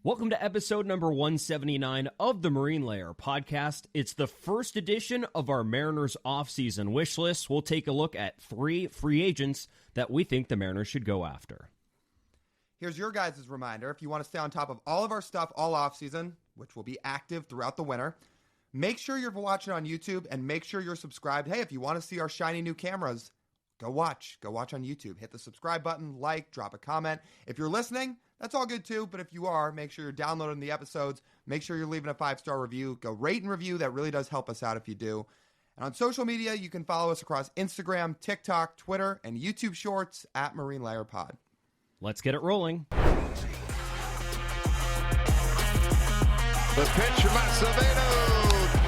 Welcome to episode number 179 of the Marine Layer podcast. It's the first edition of our Mariners offseason wish list. We'll take a look at 3 free agents that we think the Mariners should go after. Here's your guys' reminder. If you want to stay on top of all of our stuff all offseason, which will be active throughout the winter, make sure you're watching on YouTube and make sure you're subscribed. Hey, if you want to see our shiny new cameras, go watch. Go watch on YouTube. Hit the subscribe button, like, drop a comment. If you're listening, that's all good too, but if you are, make sure you're downloading the episodes. Make sure you're leaving a 5-star review. Go rate and review. That really does help us out if you do. And on social media, you can follow us across Instagram, TikTok, Twitter, and YouTube Shorts at Marine Layer Pod. Let's get it rolling. The pitch from Acevedo.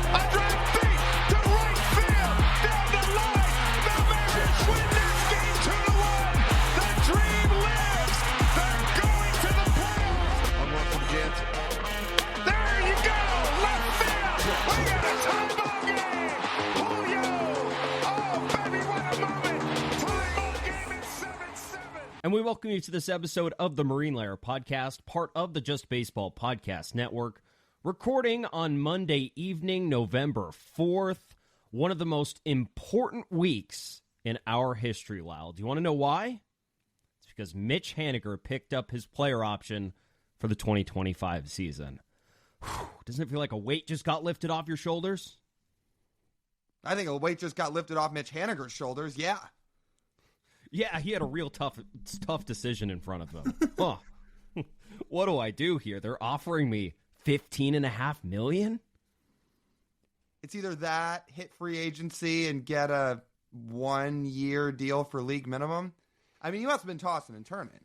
A drive deep to right field. Down the line. The Mariners win this game 2-1. The dream lives. They're going to the playoffs. 1-1 from Jansen. There you go. Left field. We got a tie ball game. Julio. Oh, baby, what a moment. Tie ball game at 7-7. And we welcome you to this episode of the Marine Layer podcast, part of the Just Baseball Podcast Network. Recording on Monday evening, November 4th, one of the most important weeks in our history, Lyle. Do you want to know why? It's because Mitch Haniger picked up his player option for the 2025 season. Whew, doesn't it feel like a weight just got lifted off your shoulders? I think a weight just got lifted off Mitch Haniger's shoulders, yeah. Yeah, he had a real tough decision in front of him. Huh. What do I do here? They're offering me $15.5 million? It's either that, hit free agency, and get a 1-year deal for league minimum. I mean, you must have been tossing and turning.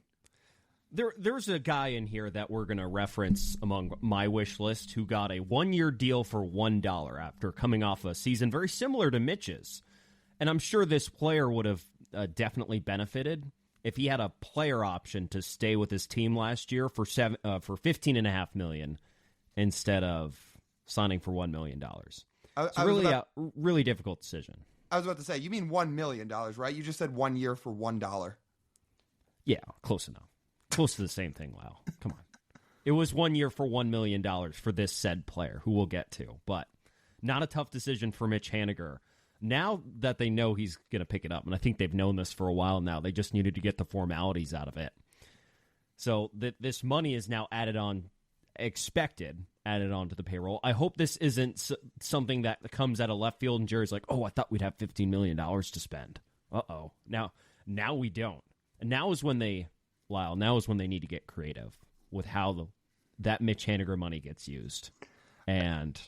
There's a guy in here that we're going to reference among my wish list who got a 1-year deal for $1 after coming off a season very similar to Mitch's. And I'm sure this player would have definitely benefited if he had a player option to stay with his team last year for $15.5 million instead of signing for $1 million. It's a really difficult decision. I was about to say, you mean $1 million, right? You just said 1 year for $1. Yeah, close enough. Close to the same thing, Lyle. Come on. It was 1 year for $1 million for this said player, who we'll get to. But not a tough decision for Mitch Haniger. Now that they know he's going to pick it up, and I think they've known this for a while now, they just needed to get the formalities out of it. So this money is now added on to the payroll. I hope this isn't something that comes out of left field and Jerry's like, oh, I thought we'd have $15 million to spend. Uh-oh. Now we don't. And now is when they need to get creative with how that Mitch Haniger money gets used and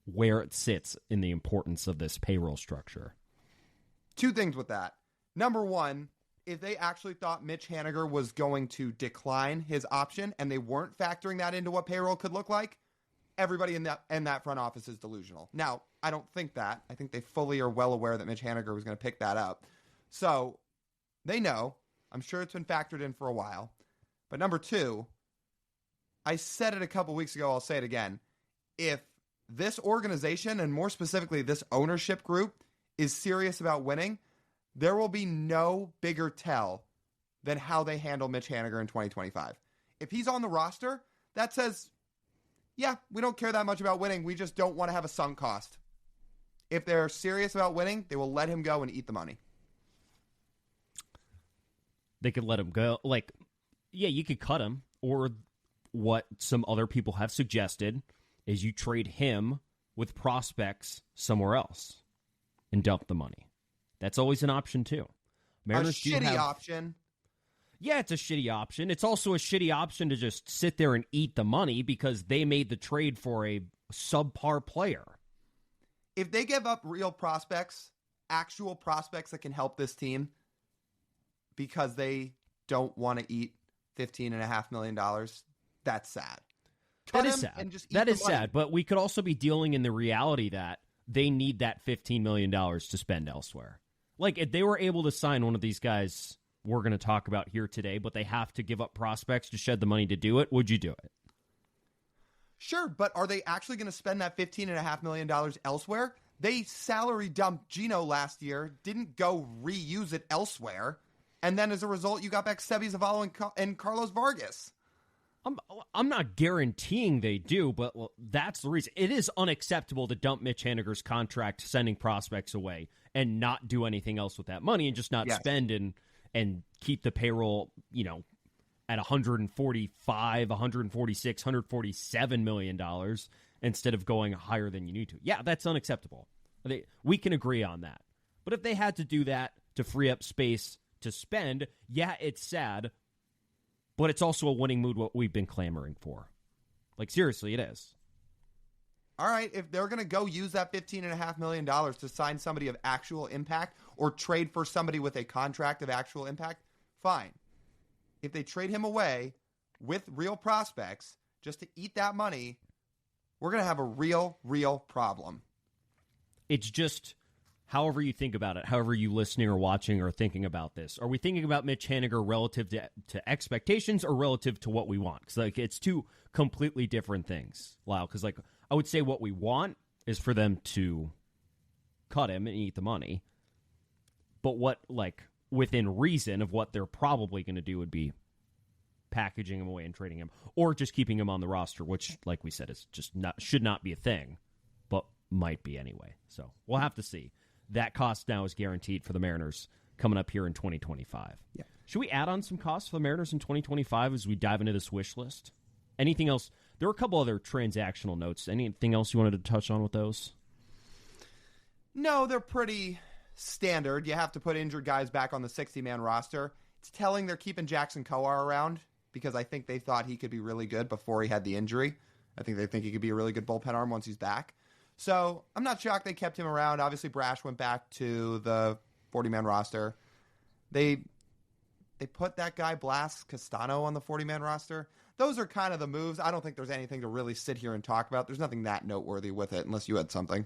where it sits in the importance of this payroll structure. 2 things with that. Number one, if they actually thought Mitch Haniger was going to decline his option and they weren't factoring that into what payroll could look like, everybody in that front office is delusional. Now, I don't think that. I think they fully are well aware that Mitch Haniger was going to pick that up. So they know. I'm sure it's been factored in for a while. But number 2, I said it a couple weeks ago, I'll say it again. If this organization, and more specifically this ownership group, is serious about winning, there will be no bigger tell than how they handle Mitch Haniger in 2025. If he's on the roster, that says, yeah, we don't care that much about winning. We just don't want to have a sunk cost. If they're serious about winning, they will let him go and eat the money. They could let him go. Like, yeah, you could cut him. Or what some other people have suggested is you trade him with prospects somewhere else and dump the money. That's always an option, too. Mariners a shitty option. Yeah, it's a shitty option. It's also a shitty option to just sit there and eat the money because they made the trade for a subpar player. If they give up real prospects, actual prospects that can help this team because they don't want to eat $15.5 million, that's sad. That is sad. That is sad, but we could also be dealing in the reality that they need that $15 million to spend elsewhere. Like, if they were able to sign one of these guys we're going to talk about here today, but they have to give up prospects to shed the money to do it, would you do it? Sure, but are they actually going to spend that $15.5 million elsewhere? They salary dumped Gino last year, didn't go reuse it elsewhere, and then as a result, you got back Sebi Zavala and Carlos Vargas. I'm not guaranteeing they do, but that's the reason. It is unacceptable to dump Mitch Haniger's contract, sending prospects away, and not do anything else with that money, and just not spend and keep the payroll, at $145, $146, $147 million instead of going higher than you need to. Yeah, that's unacceptable. We can agree on that. But if they had to do that to free up space to spend, yeah, it's sad. But it's also a winning mood, what we've been clamoring for. Like, seriously, it is. All right, if they're going to go use that $15.5 million to sign somebody of actual impact or trade for somebody with a contract of actual impact, fine. If they trade him away with real prospects just to eat that money, we're going to have a real problem. It's just, however you think about it, however you listening or watching or thinking about this, are we thinking about Mitch Haniger relative to expectations or relative to what we want? Because it's two completely different things, Lyle. Because I would say what we want is for them to cut him and eat the money. But what, within reason of what they're probably going to do would be packaging him away and trading him, or just keeping him on the roster, which, like we said, is just should not be a thing, but might be anyway. So we'll have to see. That cost now is guaranteed for the Mariners coming up here in 2025. Yeah. Should we add on some costs for the Mariners in 2025 as we dive into this wish list? Anything else? There were a couple other transactional notes. Anything else you wanted to touch on with those? No, they're pretty standard. You have to put injured guys back on the 60-man roster. It's telling they're keeping Jackson Kowar around because I think they thought he could be really good before he had the injury. I think they think he could be a really good bullpen arm once he's back. So I'm not shocked they kept him around. Obviously, Brash went back to the 40-man roster. They put that guy Blas Castano on the 40-man roster. Those are kind of the moves. I don't think there's anything to really sit here and talk about. There's nothing that noteworthy with it, unless you had something.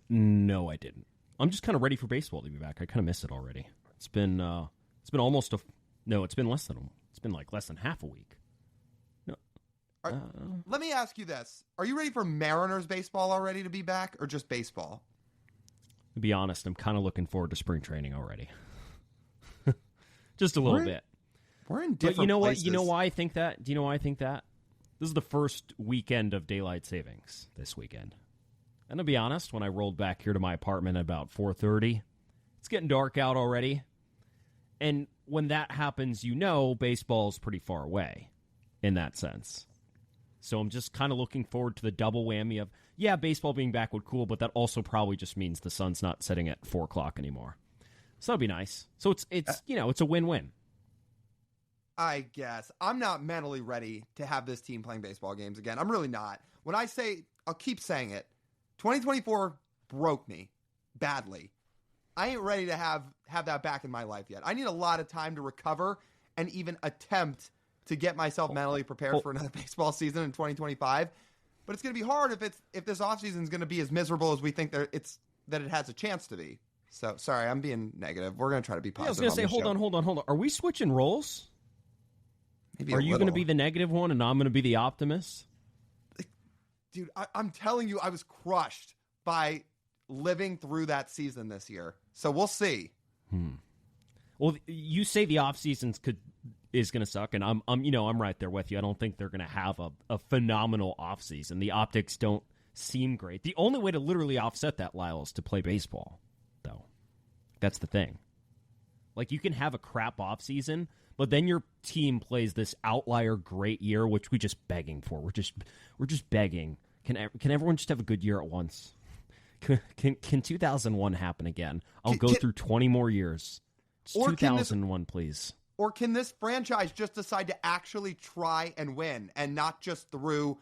No, I didn't. I'm just kind of ready for baseball to be back. I kind of miss it already. It's been almost it's been less than half a week. Let me ask you this. Are you ready for Mariners baseball already to be back, or just baseball? To be honest, I'm kind of looking forward to spring training already. Just a little bit. We're in different But you know places. what? You know why I think that? Do you know why I think that? This is the first weekend of daylight savings this weekend. And to be honest, when I rolled back here to my apartment at about 4:30, it's getting dark out already. And when that happens, baseball's pretty far away in that sense. So I'm just kind of looking forward to the double whammy of, baseball being back would cool, but that also probably just means the sun's not setting at 4 o'clock anymore. So that'd be nice. So it's it's a win-win. I guess. I'm not mentally ready to have this team playing baseball games again. I'm really not. When I say, I'll keep saying it, 2024 broke me badly. I ain't ready to have that back in my life yet. I need a lot of time to recover and even attempt to get myself mentally prepared for another baseball season in 2025. But it's going to be hard if this offseason is going to be as miserable as we think that it has a chance to be. So, sorry, I'm being negative. We're going to try to be positive. I was going to say, hold on. Are we switching roles? Maybe Are you going to be the negative one and I'm going to be the optimist? Dude, I'm telling you, I was crushed by living through that season this year. So we'll see. Well, you say the offseason is going to suck, and I'm right there with you. I don't think they're going to have a phenomenal offseason. The optics don't seem great. The only way to literally offset that, Lyle, is to play baseball, though. That's the thing. You can have a crap offseason, but then your team plays this outlier great year, which we're just begging for. We're just begging. Can everyone just have a good year at once? Can 2001 happen again? I'll go through 20 more years. Just 2001, please. Or can this franchise just decide to actually try and win and not just through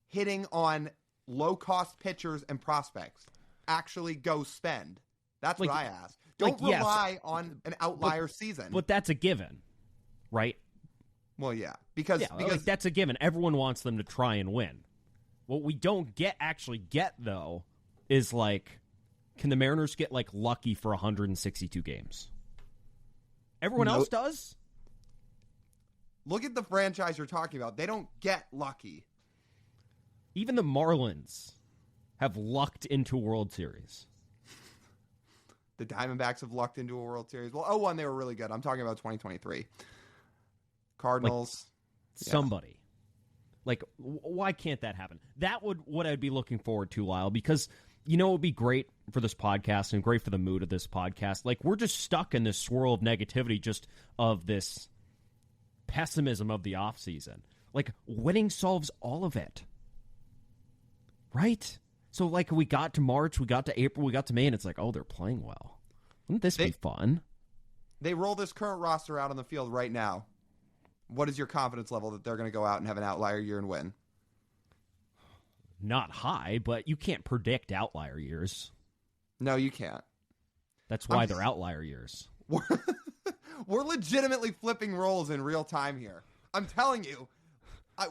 hitting on low-cost pitchers and prospects? Actually go spend. That's what I ask. Don't rely on an outlier season. But that's a given, right? Well, yeah. Because that's a given. Everyone wants them to try and win. What we don't actually get, though, is can the Mariners get lucky for 162 games? Everyone else does? Look at the franchise you're talking about. They don't get lucky. Even the Marlins have lucked into a World Series. The Diamondbacks have lucked into a World Series. Well, 0-1, they were really good. I'm talking about 2023. Cardinals. Somebody. Like, why can't that happen? That would what I'd be looking forward to, Lyle, because you know it would be great for this podcast and great for the mood of this podcast. Like, we're just stuck in this swirl of negativity, just of this pessimism of the offseason. Like, winning solves all of it. Right? So, like, we got to March, we got to April, we got to May, and it's like, oh, they're playing well. Wouldn't this be fun? They roll this current roster out on the field right now. What is your confidence level that they're going to go out and have an outlier year and win? Not high, but you can't predict outlier years. No, you can't. That's why they're outlier years. We're legitimately flipping roles in real time here. I'm telling you.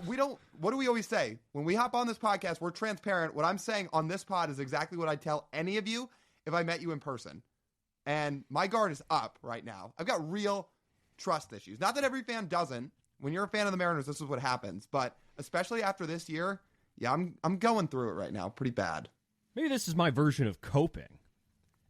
What do we always say? When we hop on this podcast, we're transparent. What I'm saying on this pod is exactly what I'd tell any of you if I met you in person. And my guard is up right now. I've got real trust issues. Not that every fan doesn't. When you're a fan of the Mariners, this is what happens. But especially after this year, yeah, I'm going through it right now pretty bad. Maybe this is my version of coping.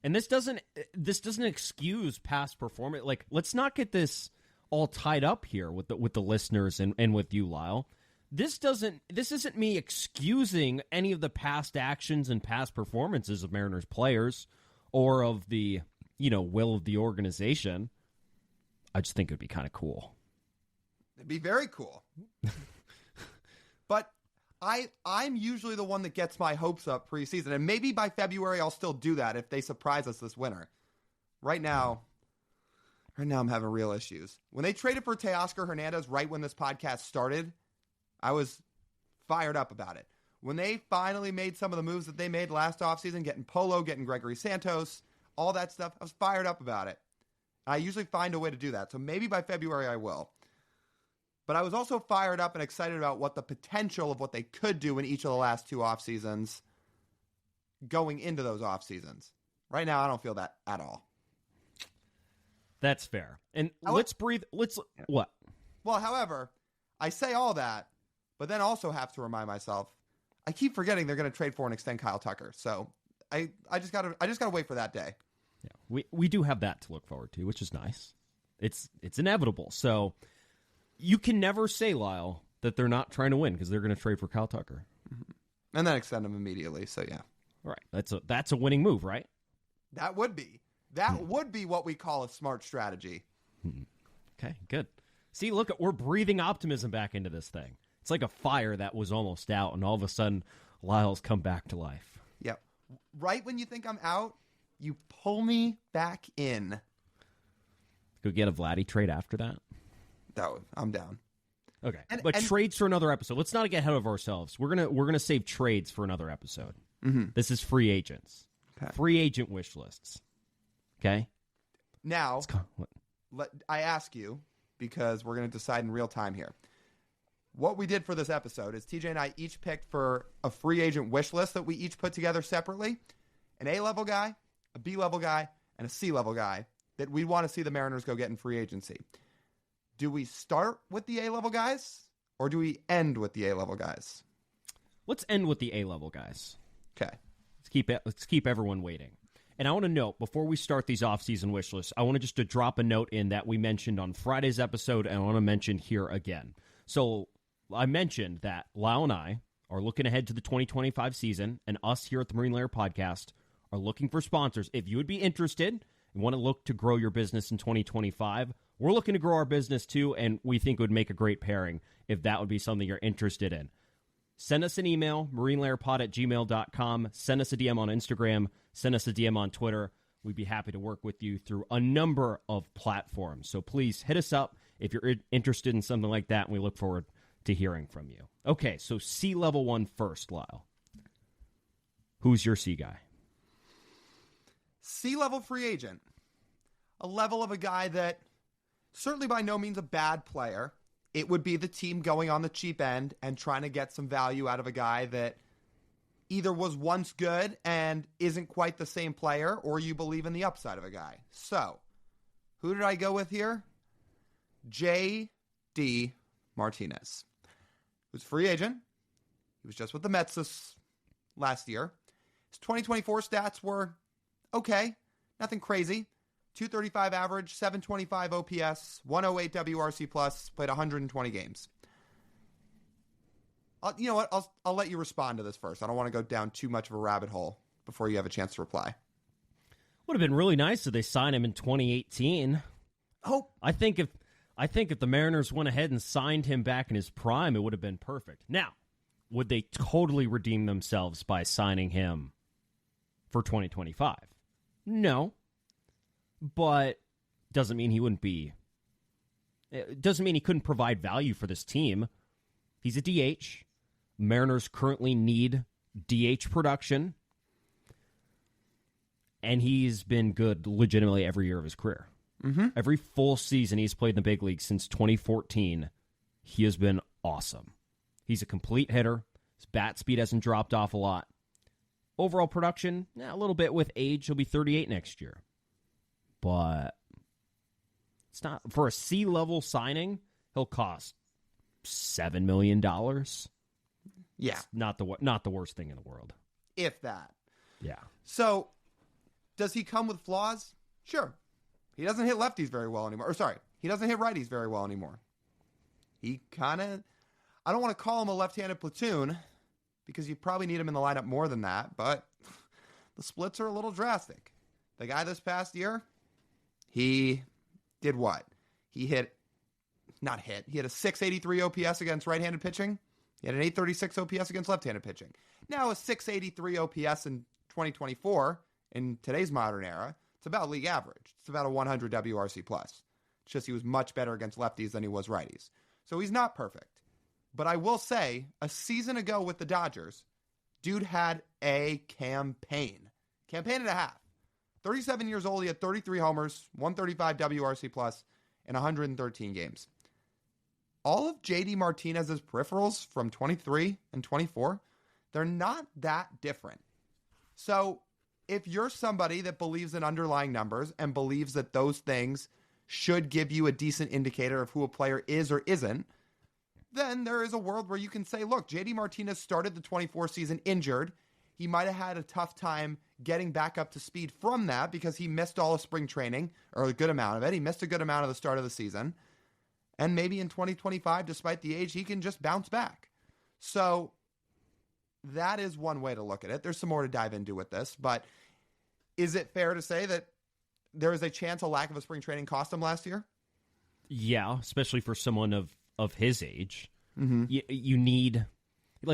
And this doesn't excuse past performance. Like, let's not get this all tied up here with the listeners and with you, Lyle. This isn't me excusing any of the past actions and past performances of Mariners players or of the, will of the organization. I just think it would be kind of cool. It'd be very cool. But I'm usually the one that gets my hopes up preseason, and maybe by February I'll still do that if they surprise us this winter. Right now I'm having real issues. When they traded for Teoscar Hernandez right when this podcast started, I was fired up about it. When they finally made some of the moves that they made last offseason, getting Polo, getting Gregory Santos, all that stuff, I was fired up about it. I usually find a way to do that, so maybe by February I will. But I was also fired up and excited about what the potential of what they could do in each of the last two off seasons going into those off seasons. Right now, I don't feel that at all. That's fair. And let's breathe. What? Well, however, I say all that, but then also have to remind myself, I keep forgetting they're going to trade for and extend Kyle Tucker. So I just gotta wait for that day. Yeah, we do have that to look forward to, which is nice. It's inevitable. So you can never say, Lyle, that they're not trying to win because they're going to trade for Kyle Tucker. Mm-hmm. And then extend him immediately. So yeah. All right. That's a winning move, right? That would be. That would be what we call a smart strategy. Okay, good. See, look, we're breathing optimism back into this thing. It's like a fire that was almost out, and all of a sudden, Lyle's come back to life. Yeah. Right when you think I'm out, you pull me back in. Go get a Vladdy trade after that? I'm down. Okay, but trades for another episode. Let's not get ahead of ourselves. We're gonna save trades for another episode. Mm-hmm. This is free agents. Okay. Free agent wish lists. Okay? Now, I ask you, because we're going to decide in real time here. What we did for this episode is TJ and I each picked for a free agent wish list that we each put together separately. An A-level guy, a B-level guy, and a C-level guy that we want to see the Mariners go get in free agency. Do we start with the A-level guys, or do we end with the A-level guys? Let's end with the A-level guys. Okay. Let's keep everyone waiting. And I want to note, before we start these off-season wish lists, I want to just to drop a note in that we mentioned on Friday's episode, and I want to mention here again. So I mentioned that Lyle and I are looking ahead to the 2025 season, and us here at the Marine Layer Podcast are looking for sponsors. If you would be interested and want to look to grow your business in 2025, we're looking to grow our business too, and we think it would make a great pairing if that would be something you're interested in. Send us an email, marinelayerpod@gmail.com. Send us a DM on Instagram. Send us a DM on Twitter. We'd be happy to work with you through a number of platforms. So please hit us up if you're interested in something like that, and we look forward to hearing from you. Okay, so C-level one first, Lyle. Who's your C guy? C-level free agent. A level of a guy that certainly by no means a bad player. It would be the team going on the cheap end and trying to get some value out of a guy that either was once good and isn't quite the same player, or you believe in the upside of a guy. So, who did I go with here? J.D. Martinez. He was a free agent. He was just with the Mets this last year. His 2024 stats were okay. Nothing crazy. 235 average, 725 OPS, 108 WRC+, played 120 games. You know what? I'll let you respond to this first. I don't want to go down too much of a rabbit hole before you have a chance to reply. Would have been really nice if they signed him in 2018. Oh, I think if the Mariners went ahead and signed him back in his prime, it would have been perfect. Now, would they totally redeem themselves by signing him for 2025? No. But doesn't mean he wouldn't be. It doesn't mean he couldn't provide value for this team. He's a DH. Mariners currently need DH production. And he's been good legitimately every year of his career. Mm-hmm. Every full season he's played in the big league since 2014, he has been awesome. He's a complete hitter. His bat speed hasn't dropped off a lot. Overall production, a little bit with age. He'll be 38 next year. But it's not for a C-level signing. He'll cost $7 million. Yeah, It's not the worst thing in the world. if that. Yeah. So, does he come with flaws? Sure. He doesn't hit lefties very well anymore. Or sorry, he doesn't hit righties very well anymore. He kind of, I don't want to call him a left-handed platoon because you probably need him in the lineup more than that, but the splits are a little drastic. The guy this past year, he did what? He had a 683 OPS against right-handed pitching. He had an 836 OPS against left-handed pitching. Now a 683 OPS in 2024, in today's modern era, it's about league average. It's about a 100 WRC+. It's just he was much better against lefties than he was righties. So he's not perfect. But I will say, a season ago with the Dodgers, dude had a campaign. Campaign and a half. 37 years old, he had 33 homers, 135 WRC+, in 113 games. All of JD Martinez's peripherals from 23 and 24, they're not that different. So if you're somebody that believes in underlying numbers and believes that those things should give you a decent indicator of who a player is or isn't, then there is a world where you can say, look, JD Martinez started the 24 season injured. He might have had a tough time getting back up to speed from that because he missed all of spring training, or a good amount of it. He missed a good amount of the start of the season. And maybe in 2025, despite the age, he can just bounce back. So that is one way to look at it. There's some more to dive into with this, but is it fair to say that there is a chance a lack of a spring training cost him last year? Yeah, especially for someone of his age. Mm-hmm. You need,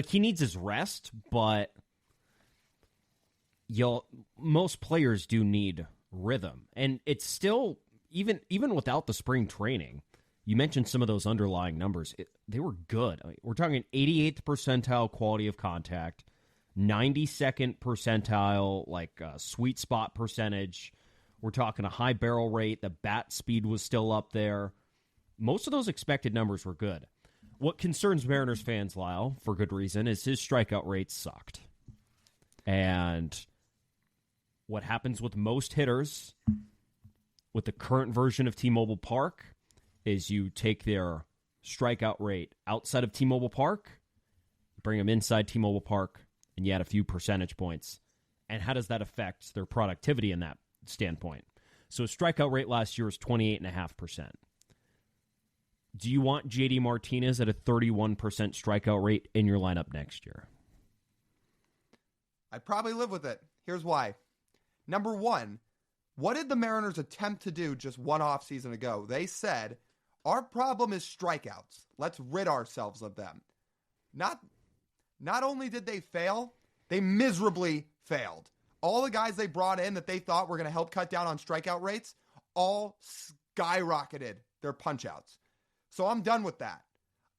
he needs his rest, but most players do need rhythm. And it's still, even without the spring training, you mentioned some of those underlying numbers. They were good. We're talking 88th percentile quality of contact, 92nd percentile, sweet spot percentage. We're talking a high barrel rate. The bat speed was still up there. Most of those expected numbers were good. What concerns Mariners fans, Lyle, for good reason, is his strikeout rate sucked. And what happens with most hitters with the current version of T-Mobile Park is you take their strikeout rate outside of T-Mobile Park, bring them inside T-Mobile Park, and you add a few percentage points. And how does that affect their productivity in that standpoint? So strikeout rate last year was 28.5%. Do you want JD Martinez at a 31% strikeout rate in your lineup next year? I'd probably live with it. Here's why. Number one, what did the Mariners attempt to do just one offseason ago? They said, our problem is strikeouts. Let's rid ourselves of them. Not only did they fail, they miserably failed. All the guys they brought in that they thought were going to help cut down on strikeout rates all skyrocketed their punch-outs. So I'm done with that.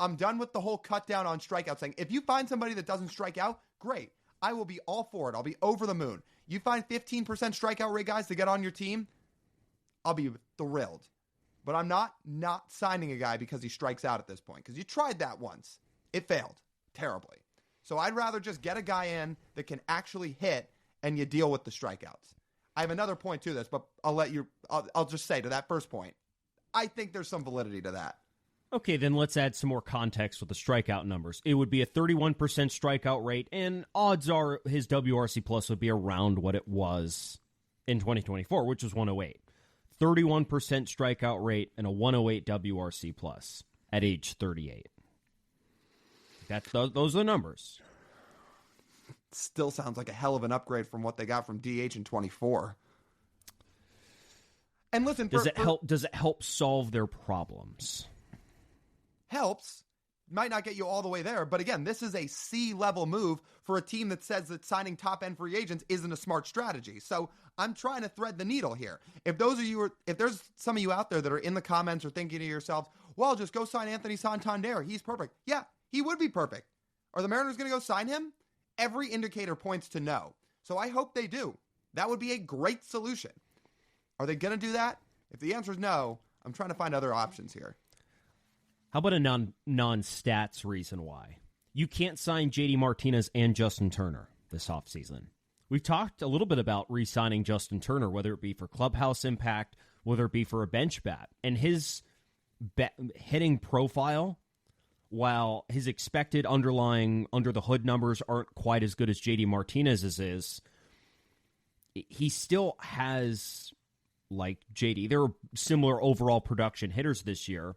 I'm done with the whole cut down on strikeouts thing. If you find somebody that doesn't strike out, great. I will be all for it. I'll be over the moon. You find 15% strikeout rate guys to get on your team, I'll be thrilled. But I'm not signing a guy because he strikes out at this point. Because you tried that once. It failed terribly. So I'd rather just get a guy in that can actually hit and you deal with the strikeouts. I have another point to this, but I'll just say to that first point, I think there's some validity to that. Okay, then let's add some more context with the strikeout numbers. It would be a 31% strikeout rate, and odds are his WRC plus would be around what it was in 2024, which was 108. 31% strikeout rate and a 108 WRC plus at age 38. Those are the numbers. Still sounds like a hell of an upgrade from what they got from DH in 24. And listen, does it help solve their problems? Helps. Might not get you all the way there, but again, this is a C-level move for a team that says that signing top-end free agents isn't a smart strategy. So I'm trying to thread the needle here. If there's some of you out there that are in the comments or thinking to yourselves, well, just go sign Anthony Santander. He's perfect. Yeah, he would be perfect. Are the Mariners going to go sign him? Every indicator points to no. So I hope they do. That would be a great solution. Are they going to do that? If the answer is no, I'm trying to find other options here. How about a non-stats reason why? You can't sign JD Martinez and Justin Turner this offseason. We've talked a little bit about re-signing Justin Turner, whether it be for clubhouse impact, whether it be for a bench bat. And his hitting profile, while his expected underlying under-the-hood numbers aren't quite as good as JD Martinez's is, he still has, like JD, there are similar overall production hitters this year,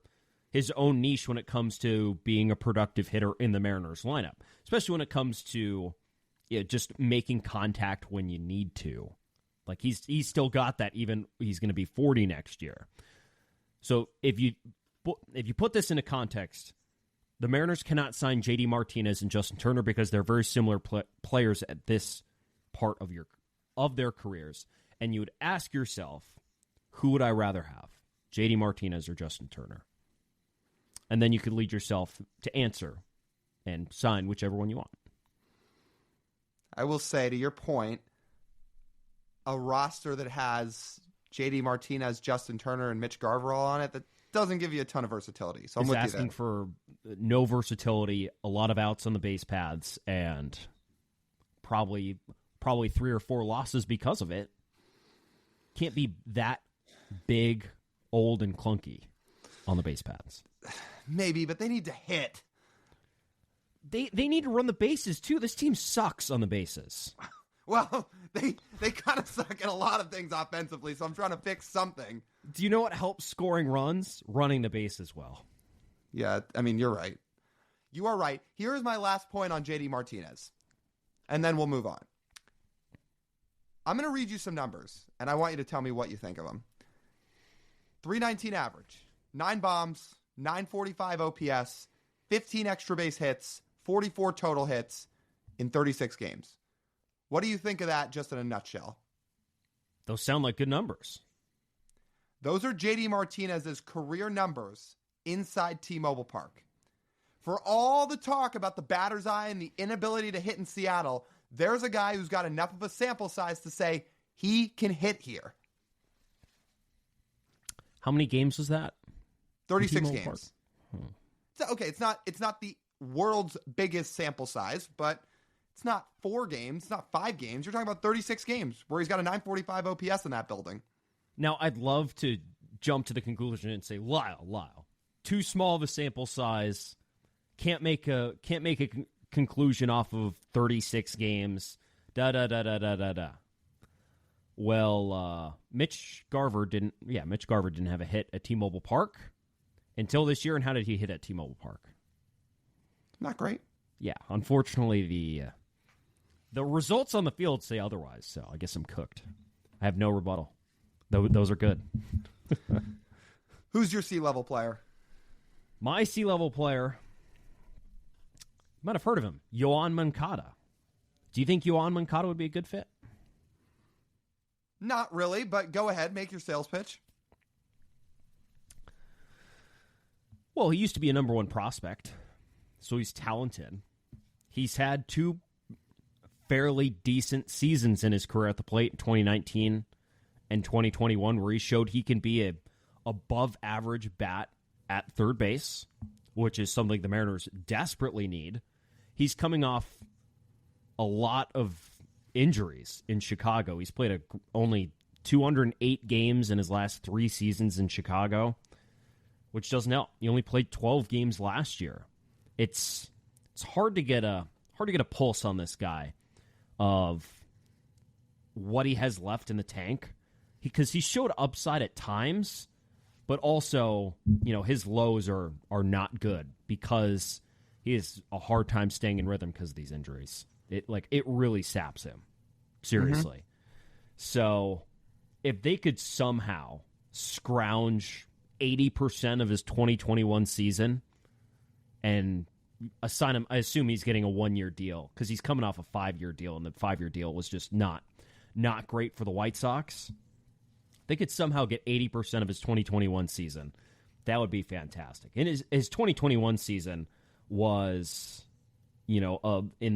his own niche when it comes to being a productive hitter in the Mariners lineup, especially when it comes to just making contact when you need to. Like he's still got that, even he's going to be 40 next year. So if you put this into context, the Mariners cannot sign JD Martinez and Justin Turner because they're very similar players at this part of their careers. And you would ask yourself, who would I rather have, JD Martinez or Justin Turner? And then you could lead yourself to answer and sign whichever one you want. I will say, to your point, a roster that has JD Martinez, Justin Turner, and Mitch Garver all on it, that doesn't give you a ton of versatility. So I'm with you there. It's asking for no versatility, a lot of outs on the base paths, and probably 3 or 4 losses because of it. Can't be that big, old, and clunky on the base paths. Maybe, but they need to hit. They need to run the bases, too. This team sucks on the bases. Well, they kind of suck at a lot of things offensively, so I'm trying to fix something. Do you know what helps scoring runs? Running the bases well. Yeah, I mean, you're right. You are right. Here is my last point on JD Martinez, and then we'll move on. I'm going to read you some numbers, and I want you to tell me what you think of them. 319 average, 9 bombs, 945 OPS, 15 extra base hits, 44 total hits in 36 games. What do you think of that just in a nutshell? Those sound like good numbers. Those are JD Martinez's career numbers inside T-Mobile Park. For all the talk about the batter's eye and the inability to hit in Seattle, there's a guy who's got enough of a sample size to say he can hit here. How many games was that? 36 games. So, okay, it's not the world's biggest sample size, but it's not 4 games, it's not 5 games. You're talking about 36 games where he's got a 945 OPS in that building. Now, I'd love to jump to the conclusion and say, Lyle, too small of a sample size, can't make a conclusion off of 36 games. Well, Mitch Garver didn't have a hit at T-Mobile Park until this year. And how did he hit at T-Mobile Park? Not great. Yeah, unfortunately, the results on the field say otherwise. So I guess I'm cooked. I have no rebuttal. Those are good. Who's your C-level player? My C-level player, you might have heard of him, Yoan Moncada. Do you think Yoan Moncada would be a good fit? Not really, but go ahead, make your sales pitch. Well, he used to be a number 1 prospect, so he's talented. He's had 2 fairly decent seasons in his career at the plate in 2019 and 2021, where he showed he can be a above-average bat at third base, which is something the Mariners desperately need. He's coming off a lot of injuries in Chicago. He's played only 208 games in his last 3 seasons in Chicago, which doesn't help. He only played 12 games last year. It's hard to get a pulse on this guy of what he has left in the tank, because he showed upside at times, but also, his lows are not good because he has a hard time staying in rhythm because of these injuries. It really saps him. Seriously. So if they could somehow scrounge 80% of his 2021 season and assign him, I assume he's getting a 1-year deal because he's coming off a 5-year deal, and the 5-year deal was just not great for the White Sox. They could somehow get 80% of his 2021 season. That would be fantastic. And his 2021 season was, in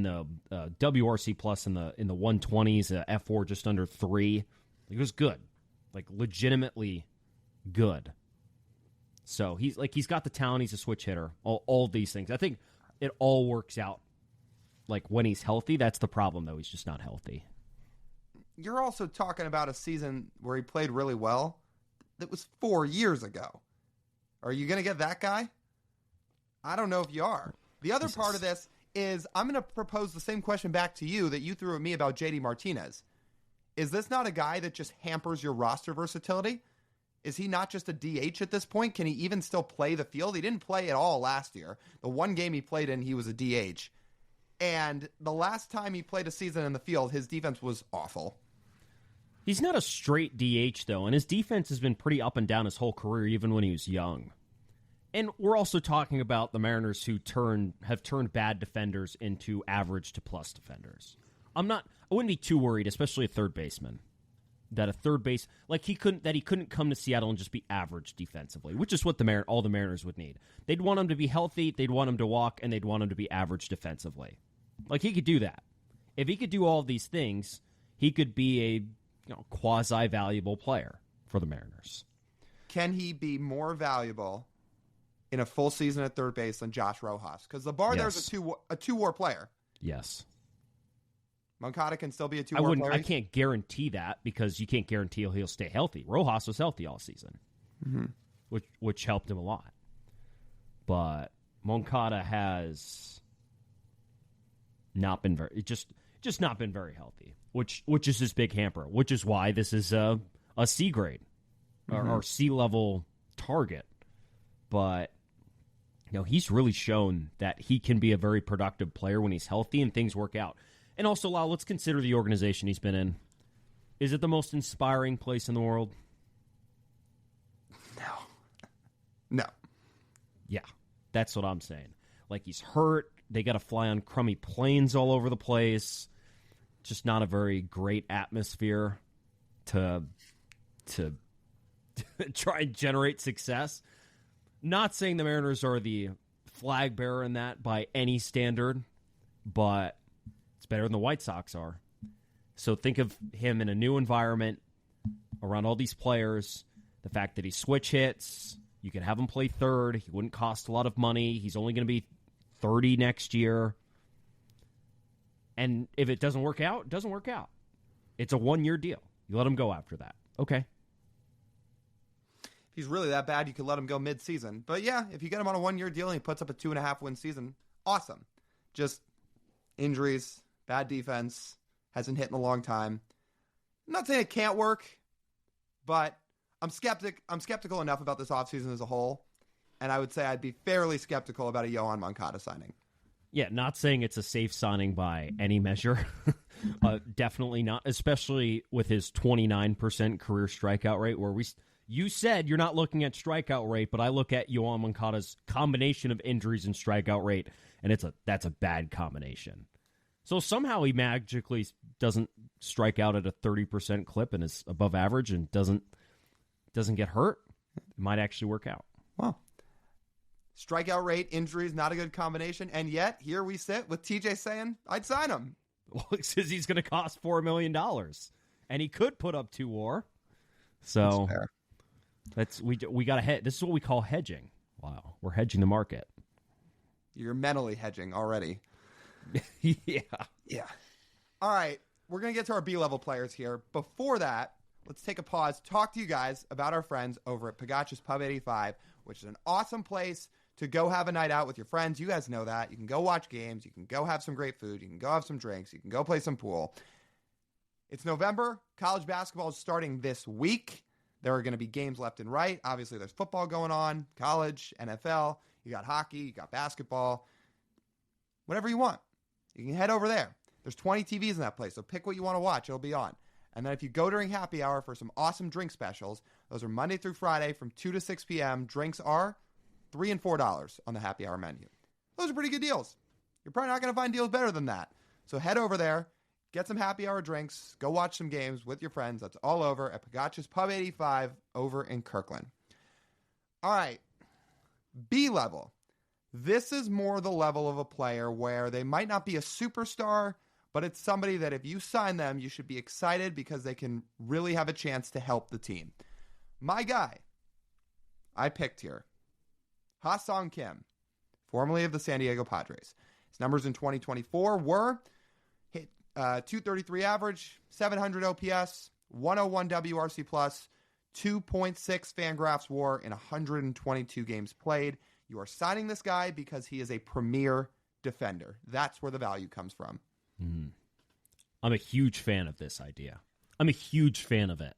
the WRC plus in the 120s, F4 just under 3. It was good, legitimately good. So he's got the talent. He's a switch hitter. All these things. I think it all works out. When he's healthy, that's the problem though. He's just not healthy. You're also talking about a season where he played really well. That was 4 years ago. Are you going to get that guy? I don't know if you are. The other part of this is I'm going to propose the same question back to you that you threw at me about JD Martinez. Is this not a guy that just hampers your roster versatility? Is he not just a DH at this point? Can he even still play the field? He didn't play at all last year. The one game he played in, he was a DH. And the last time he played a season in the field, his defense was awful. He's not a straight DH, though, and his defense has been pretty up and down his whole career, even when he was young. And we're also talking about the Mariners who have turned bad defenders into average to plus defenders. I wouldn't be too worried, especially a third baseman, that a third base he couldn't come to Seattle and just be average defensively, which is what all the Mariners would need. They'd want him to be healthy, they'd want him to walk, and they'd want him to be average defensively. He could do that. If he could do all of these things, he could be a quasi-valuable player for the Mariners. Can he be more valuable in a full season at third base than Josh Rojas? Because the bar there's a two-war player. Yes. Moncada can still be a two-war player? I can't guarantee that because you can't guarantee he'll stay healthy. Rojas was healthy all season, which helped him a lot. But Moncada has not been just not been very healthy, which is his big hamper, which is why this is a C grade or C level target. But he's really shown that he can be a very productive player when he's healthy and things work out. And also, Lyle, let's consider the organization he's been in. Is it the most inspiring place in the world? No. Yeah, that's what I'm saying. He's hurt. They got to fly on crummy planes all over the place. Just not a very great atmosphere to try and generate success. Not saying the Mariners are the flag bearer in that by any standard, but it's better than the White Sox are. So think of him in a new environment around all these players. The fact that he switch hits, you can have him play third. He wouldn't cost a lot of money. He's only going to be 30 next year. And if it doesn't work out, it doesn't work out. It's a 1-year deal. You let him go after that. Okay. If he's really that bad, you could let him go mid-season. But yeah, if you get him on a 1-year deal and he puts up a 2.5-win season, awesome. Just injuries, bad defense, hasn't hit in a long time. I'm not saying it can't work, but I'm skeptical enough about this offseason as a whole, and I would say I'd be fairly skeptical about a Yoan Moncada signing. Yeah, not saying it's a safe signing by any measure. Definitely not, especially with his 29% career strikeout rate, where you said you're not looking at strikeout rate, but I look at Yoan Moncada's combination of injuries and strikeout rate, and that's a bad combination. So somehow he magically doesn't strike out at a 30% clip and is above average and doesn't get hurt. It might actually work out. Wow. Strikeout rate, injuries, not a good combination. And yet, here we sit with TJ saying, I'd sign him. Well, it says he's going to cost $4 million. And he could put up 2 WAR. So we got to hedge. This is what we call hedging. Wow. We're hedging the market. You're mentally hedging already. Yeah. All right. We're going to get to our B-level players here. Before that, let's take a pause, talk to you guys about our friends over at Pagacci's Pub 85, which is an awesome place to go have a night out with your friends. You guys know that. You can go watch games. You can go have some great food. You can go have some drinks. You can go play some pool. It's November. College basketball is starting this week. There are going to be games left and right. Obviously, there's football going on, college, NFL. You got hockey. You got basketball. whatever you want. You can head over there. There's 20 TVs in that place, so pick what you want to watch. It'll be on. And then if you go during happy hour for some awesome drink specials, those are Monday through Friday from 2 to 6 p.m. Drinks are $3 and $4 on the happy hour menu. Those are pretty good deals. You're probably not going to find deals better than that. So head over there, get some happy hour drinks, go watch some games with your friends. That's all over at Pagacci's Pub 85 over in Kirkland. All right, B level. This is more the level of a player where they might not be a superstar, but it's somebody that if you sign them, you should be excited because they can really have a chance to help the team. My guy, I picked here, Ha-Seong Kim, formerly of the San Diego Padres. His numbers in 2024 were hit 233 average, 700 OPS, 101 WRC+, 2.6 Fangraphs WAR in 122 games played. You are signing this guy because he is a premier defender. That's where the value comes from. Mm-hmm. I'm a huge fan of this idea. I'm a huge fan of it.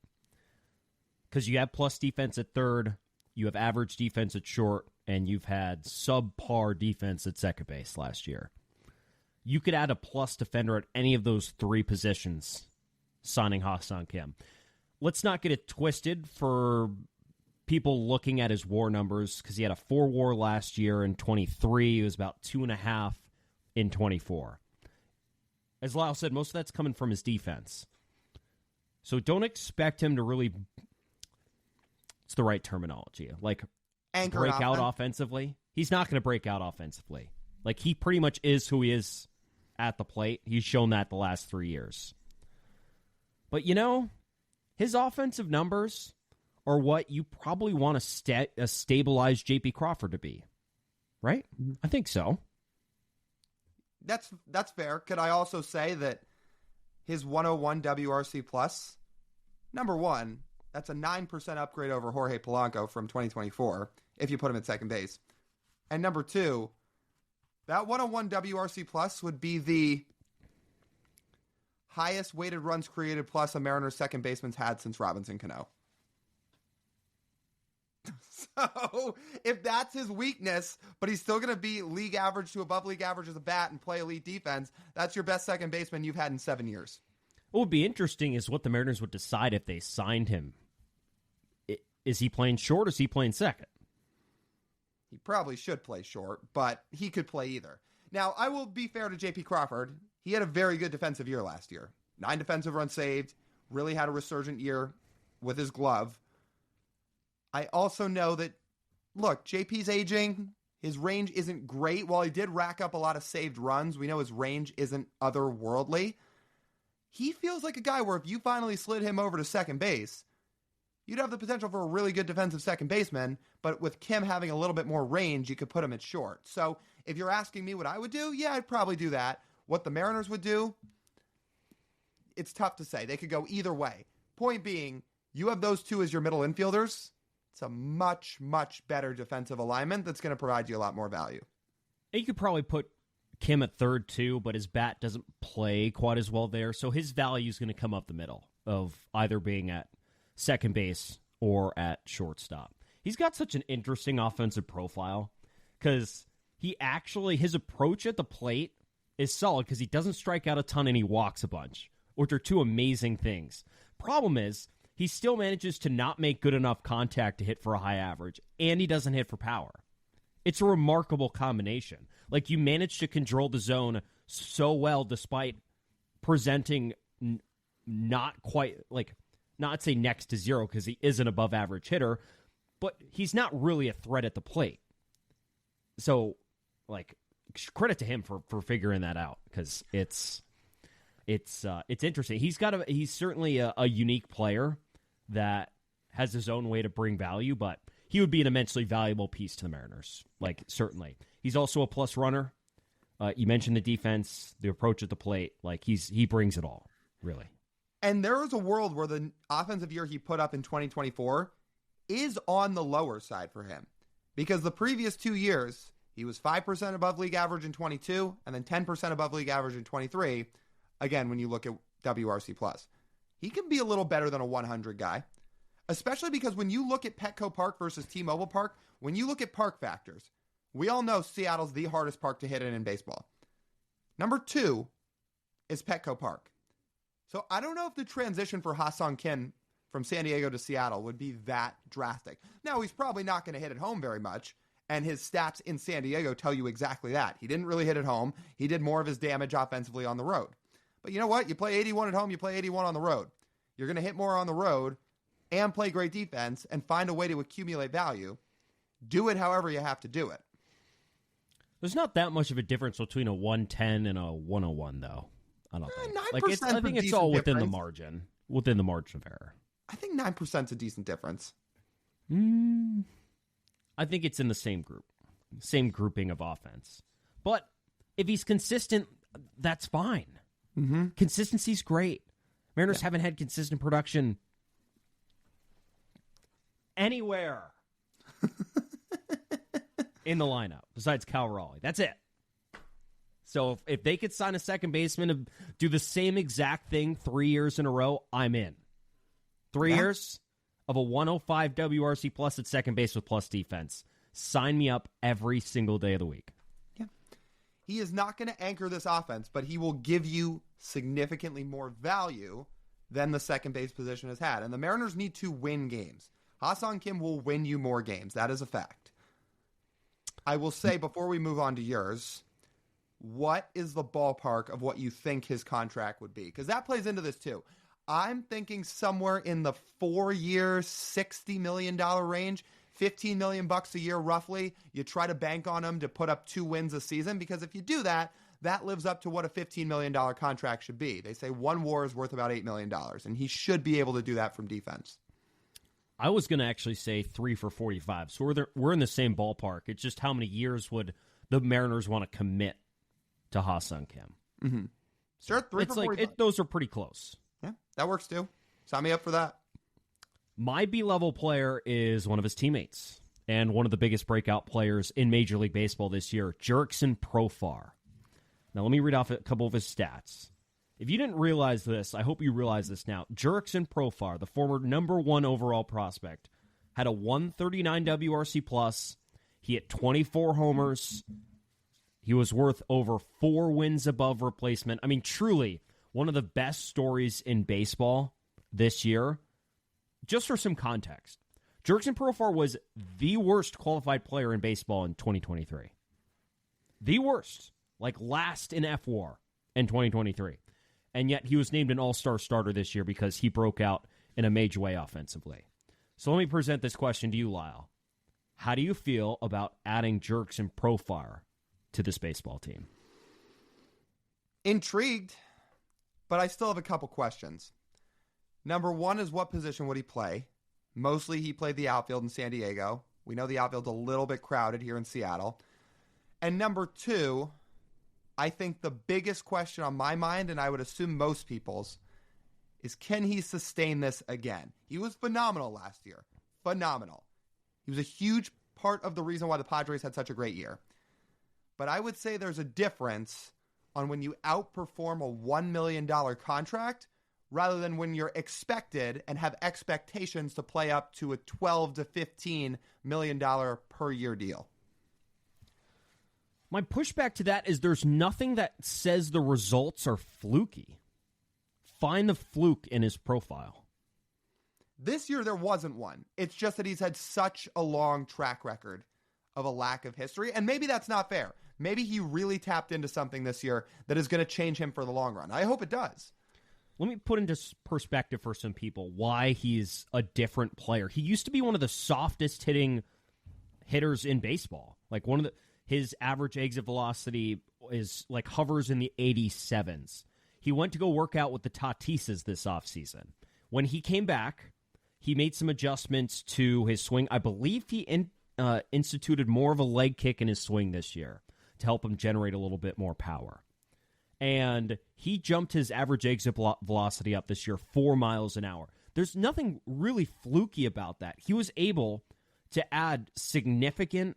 Because you have plus defense at third, you have average defense at short, and you've had subpar defense at second base last year. You could add a plus defender at any of those three positions, signing Ha-Seong Kim. Let's not get it twisted for people looking at his WAR numbers, because he had a 4 WAR last year in 23. It was about 2.5 in 24. As Lyle said, most of that's coming from his defense. So don't expect him to really, it's the right terminology, like Anchor break out offensively. He's not going to break out offensively. Like, he pretty much is who he is at the plate. He's shown that the last 3 years. But, his offensive numbers are what you probably want to stabilize J.P. Crawford to be. Right? I think so. That's fair. Could I also say that his 101 WRC plus, number one, that's a 9% upgrade over Jorge Polanco from 2024 if you put him at second base. And number two, that 101 WRC plus would be the highest weighted runs created plus a Mariners second baseman's had since Robinson Cano. So, if that's his weakness, but he's still going to be league average to above league average as a bat and play elite defense, that's your best second baseman you've had in 7 years. What would be interesting is what the Mariners would decide if they signed him. Is he playing short or is he playing second? He probably should play short, but he could play either. Now, I will be fair to J.P. Crawford. He had a very good defensive year last year. 9 defensive runs saved, really had a resurgent year with his glove. I also know that, look, JP's aging. His range isn't great. While he did rack up a lot of saved runs, we know his range isn't otherworldly. He feels like a guy where if you finally slid him over to second base, you'd have the potential for a really good defensive second baseman, but with Kim having a little bit more range, you could put him at short. So if you're asking me what I would do, yeah, I'd probably do that. What the Mariners would do, it's tough to say. They could go either way. Point being, you have those two as your middle infielders. It's a much, much better defensive alignment that's going to provide you a lot more value. And you could probably put Kim at third too, but his bat doesn't play quite as well there, so his value is going to come up the middle of either being at second base or at shortstop. He's got such an interesting offensive profile because his approach at the plate is solid because he doesn't strike out a ton and he walks a bunch, which are two amazing things. Problem is, he still manages to not make good enough contact to hit for a high average, and he doesn't hit for power. It's a remarkable combination. Like, you manage to control the zone so well despite presenting not quite, not say next to zero because he is an above average hitter, but he's not really a threat at the plate. So, credit to him for figuring that out because it's interesting. He's certainly a unique player that has his own way to bring value, but he would be an immensely valuable piece to the Mariners. Certainly. He's also a plus runner. You mentioned the defense, the approach at the plate. He brings it all, really. And there is a world where the offensive year he put up in 2024 is on the lower side for him. Because the previous 2 years, he was 5% above league average in 22, and then 10% above league average in 23. Again, when you look at WRC+. He can be a little better than a 100 guy, especially because when you look at Petco Park versus T-Mobile Park, when you look at park factors, we all know Seattle's the hardest park to hit in baseball. Number 2 is Petco Park. So I don't know if the transition for Ha-Seong Kim from San Diego to Seattle would be that drastic. Now, he's probably not going to hit it home very much, and his stats in San Diego tell you exactly that. He didn't really hit it home. He did more of his damage offensively on the road. But you know what? You play 81 at home, you play 81 on the road. You're going to hit more on the road and play great defense and find a way to accumulate value. Do it however you have to do it. There's not that much of a difference between a 110 and a 101, though. I don't think. 9% I think it's all within the margin. Within the margin of error. I think 9% is a decent difference. I think it's in the same group. Same grouping of offense. But if he's consistent, that's fine. Mm-hmm. Consistency's great. Mariners haven't had consistent production anywhere in the lineup besides Cal Raleigh. That's it. So if they could sign a second baseman to do the same exact thing 3 years in a row, I'm in. 3 years of a 105 WRC plus at second base with plus defense. Sign me up every single day of the week. Yeah. He is not going to anchor this offense, but he will give you significantly more value than the second base position has had. And the Mariners need to win games. Ha-Seong Kim will win you more games. That is a fact. I will say, before we move on to yours, what is the ballpark of what you think his contract would be? Because that plays into this too. I'm thinking somewhere in the 4-year, $60 million range, $15 million a year roughly. You try to bank on him to put up 2 wins a season, because if you do that, that lives up to what a $15 million contract should be. They say 1 WAR is worth about $8 million, and he should be able to do that from defense. I was going to actually say 3 for 45, so we're in the same ballpark. It's just how many years would the Mariners want to commit to Ha-Seong Kim? Mm-hmm. Sure, 3 for 45. Those are pretty close. Yeah, that works too. Sign me up for that. My B-level player is one of his teammates and one of the biggest breakout players in Major League Baseball this year, Jurickson Profar. Now, let me read off a couple of his stats. If you didn't realize this, I hope you realize this now. Jurickson Profar, the former number 1 overall prospect, had a 139 WRC plus. He hit 24 homers. He was worth over 4 wins above replacement. I mean, truly, one of the best stories in baseball this year. Just for some context, Jurickson Profar was the worst qualified player in baseball in 2023. The worst. Like last in F-WAR in 2023. And yet he was named an all-star starter this year because he broke out in a major way offensively. So let me present this question to you, Lyle. How do you feel about adding Jurickson Profar to this baseball team? Intrigued, but I still have a couple questions. Number 1 is, what position would he play? Mostly he played the outfield in San Diego. We know the outfield's a little bit crowded here in Seattle. And number 2, I think the biggest question on my mind, and I would assume most people's, is can he sustain this again? He was phenomenal last year. Phenomenal. He was a huge part of the reason why the Padres had such a great year. But I would say there's a difference on when you outperform a $1 million contract rather than when you're expected and have expectations to play up to a $12 to $15 million per year deal. My pushback to that is there's nothing that says the results are fluky. Find the fluke in his profile. This year there wasn't one. It's just that he's had such a long track record of a lack of history, and maybe that's not fair. Maybe he really tapped into something this year that is going to change him for the long run. I hope it does. Let me put into perspective for some people why he's a different player. He used to be one of the softest hitting hitters in baseball. Like his average exit velocity is like hovers in the 87s. He went to go work out with the Tatises this offseason. When he came back, he made some adjustments to his swing. I believe he instituted more of a leg kick in his swing this year to help him generate a little bit more power. And he jumped his average exit velocity up this year 4 miles an hour. There's nothing really fluky about that. He was able to add significant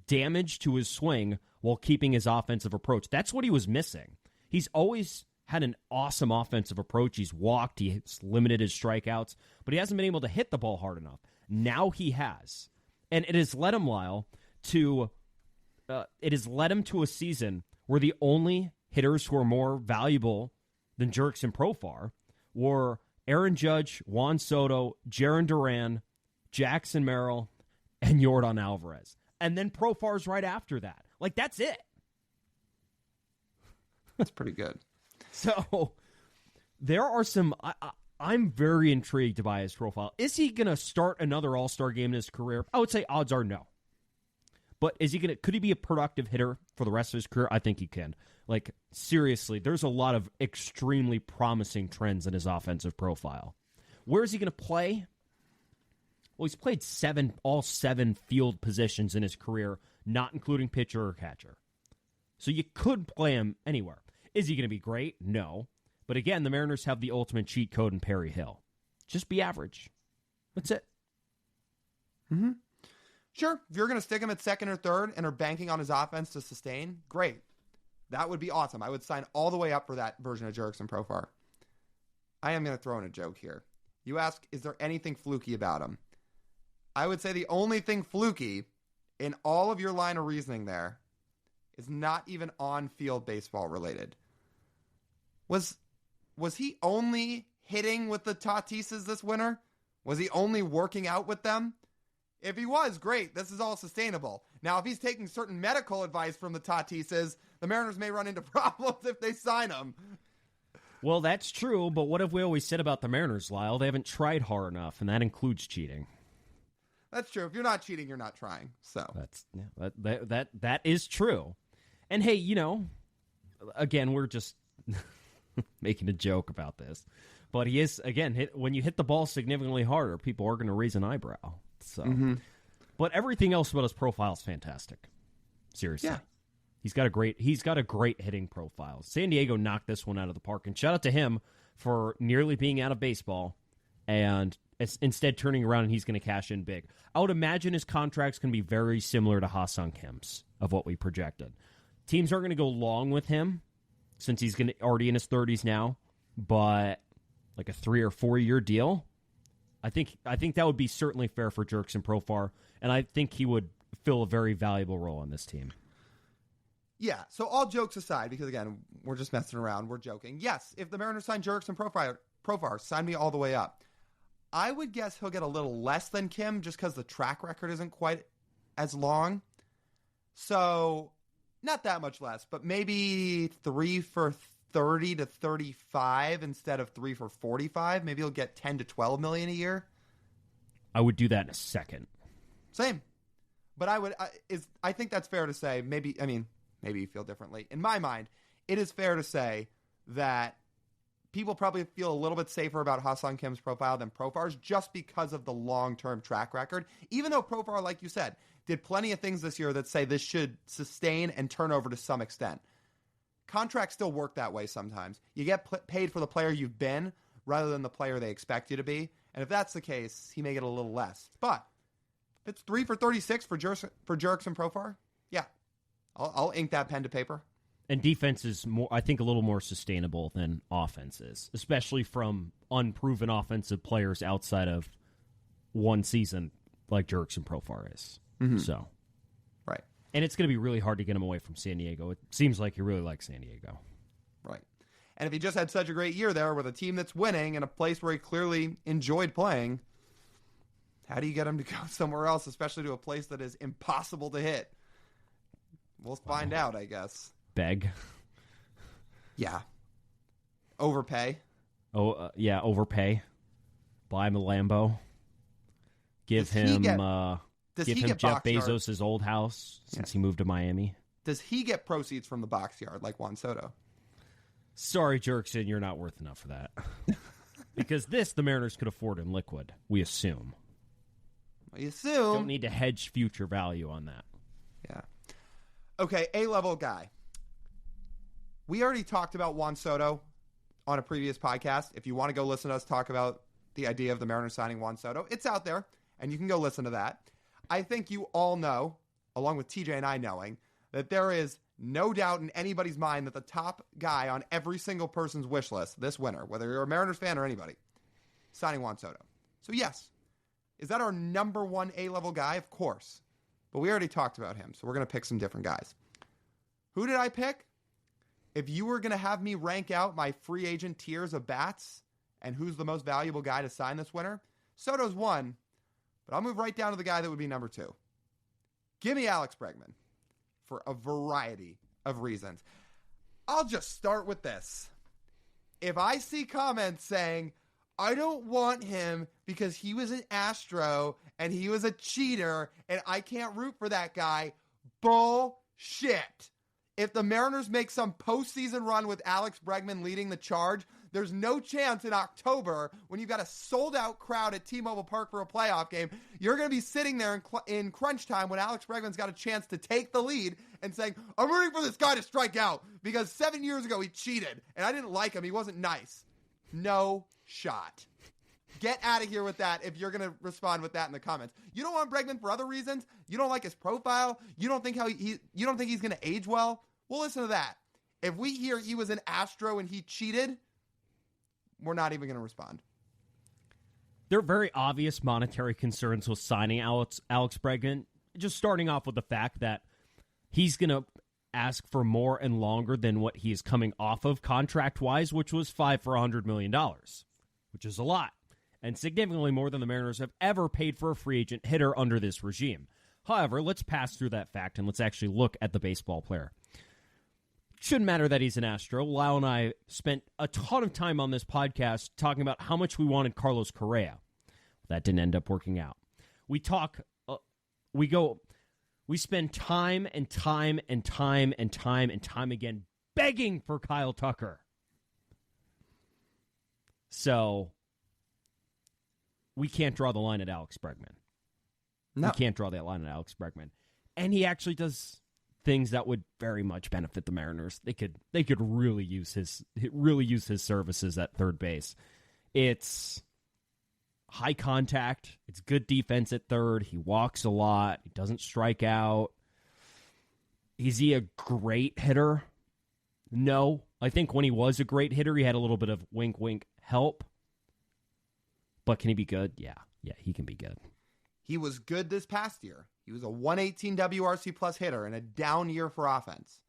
damage to his swing while keeping his offensive approach. That's what he was missing. He's always had an awesome offensive approach. He's walked, he's limited his strikeouts, but he hasn't been able to hit the ball hard enough. Now he has. And it has led him, Lyle, to a season where the only hitters who are more valuable than Jurickson Profar were Aaron Judge, Juan Soto, Jarren Duran, Jackson Merrill, and Yordan Alvarez. And then Profar's right after that. Like, that's it. That's pretty good. So there are some... I'm very intrigued by his profile. Is he going to start another All-Star game in his career? I would say odds are no. But could he be a productive hitter for the rest of his career? I think he can. Like, seriously, there's a lot of extremely promising trends in his offensive profile. Where is he going to play? Well, he's played all seven field positions in his career, not including pitcher or catcher. So you could play him anywhere. Is he going to be great? No. But again, the Mariners have the ultimate cheat code in Perry Hill. Just be average. That's it. Mm-hmm. Sure, if you're going to stick him at second or third and are banking on his offense to sustain, great. That would be awesome. I would sign all the way up for that version of Jurickson Profar. I am going to throw in a joke here. You ask, is there anything fluky about him? I would say the only thing fluky in all of your line of reasoning there is not even on-field baseball related. Was he only hitting with the Tatises this winter? Was he only working out with them? If he was, great. This is all sustainable. Now, if he's taking certain medical advice from the Tatises, the Mariners may run into problems if they sign him. Well, that's true, but what have we always said about the Mariners, Lyle? They haven't tried hard enough, and that includes cheating. That's true. If you're not cheating, you're not trying. So that is true. And hey, again, we're just making a joke about this, but he is, again, when you hit the ball significantly harder, people are going to raise an eyebrow. So, But everything else about his profile is fantastic. Seriously. Yeah. He's got a great hitting profile. San Diego knocked this one out of the park, and shout out to him for nearly being out of baseball and instead turning around and he's going to cash in big. I would imagine his contract's going to be very similar to Ha-Seong Kim's of what we projected. Teams aren't going to go long with him since he's already in his 30s now, but like a 3 or 4 year deal, I think that would be certainly fair for Jurickson Profar, and I think he would fill a very valuable role on this team. Yeah, so all jokes aside, because again, we're just messing around, we're joking. Yes, if the Mariners sign Jurickson Profar, sign me all the way up. I would guess he'll get a little less than Kim just because the track record isn't quite as long. So, not that much less, but maybe 3 for 30 to 35 instead of 3 for 45. Maybe he'll get 10 to 12 million a year. I would do that in a second. Same. But I think that's fair to say. Maybe you feel differently. In my mind, it is fair to say that people probably feel a little bit safer about Ha-Seong Kim's profile than Profar's just because of the long-term track record. Even though Profar, like you said, did plenty of things this year that say this should sustain and turn over to some extent. Contracts still work that way sometimes. You get paid for the player you've been rather than the player they expect you to be. And if that's the case, he may get a little less. But if it's 3 for 36 for Jurickson Profar, yeah, I'll ink that pen to paper. And defense is more, I think, a little more sustainable than offense is, especially from unproven offensive players outside of one season like Jurickson Profar is. Mm-hmm. So, right. And it's going to be really hard to get him away from San Diego. It seems like he really likes San Diego. Right. And if he just had such a great year there with a team that's winning and a place where he clearly enjoyed playing, how do you get him to go somewhere else, especially to a place that is impossible to hit? We'll find out, I guess. Beg. Yeah. Overpay. Yeah, overpay. Buy him a Lambo. Give him Jeff Bezos' old house since he moved to Miami. Does he get proceeds from the box yard like Juan Soto? Sorry, Jurickson, you're not worth enough for that. Because the Mariners could afford in liquid, we assume. We assume. Don't need to hedge future value on that. Yeah. Okay, A-level guy. We already talked about Juan Soto on a previous podcast. If you want to go listen to us talk about the idea of the Mariners signing Juan Soto, it's out there, and you can go listen to that. I think you all know, along with TJ and I knowing, that there is no doubt in anybody's mind that the top guy on every single person's wish list this winter, whether you're a Mariners fan or anybody, signing Juan Soto. So yes, is that our number one A-level guy? Of course. But we already talked about him, so we're going to pick some different guys. Who did I pick? If you were going to have me rank out my free agent tiers of bats and who's the most valuable guy to sign this winter, Soto's one, but I'll move right down to the guy that would be number 2. Give me Alex Bregman for a variety of reasons. I'll just start with this. If I see comments saying, I don't want him because he was an Astro and he was a cheater and I can't root for that guy, bullshit. If the Mariners make some postseason run with Alex Bregman leading the charge, there's no chance in October when you've got a sold-out crowd at T-Mobile Park for a playoff game, you're going to be sitting there in crunch time when Alex Bregman's got a chance to take the lead and saying, I'm rooting for this guy to strike out because 7 years ago he cheated and I didn't like him. He wasn't nice. No shot. Get out of here with that if you're going to respond with that in the comments. You don't want Bregman for other reasons. You don't like his profile. You don't think you don't think he's going to age well. Well, listen to that. If we hear he was an Astro and he cheated, we're not even going to respond. There are very obvious monetary concerns with signing Alex Bregman. Just starting off with the fact that he's going to ask for more and longer than what he is coming off of contract-wise, which was $5 for $100 million, which is a lot, and significantly more than the Mariners have ever paid for a free agent hitter under this regime. However, let's pass through that fact and let's actually look at the baseball player. Shouldn't matter that he's an Astro. Lyle and I spent a ton of time on this podcast talking about how much we wanted Carlos Correa. That didn't end up working out. We spend time and time and time and time and time again begging for Kyle Tucker. So we can't draw the line at Alex Bregman. No. We can't draw that line at Alex Bregman. And he actually does things that would very much benefit the Mariners. They could really use his services at third base. It's high contact. It's good defense at third. He walks a lot. He doesn't strike out. Is he a great hitter? No. I think when he was a great hitter, he had a little bit of wink, wink help. But can he be good? Yeah, he can be good. He was good this past year. He was a 118 WRC plus hitter in a down year for offense.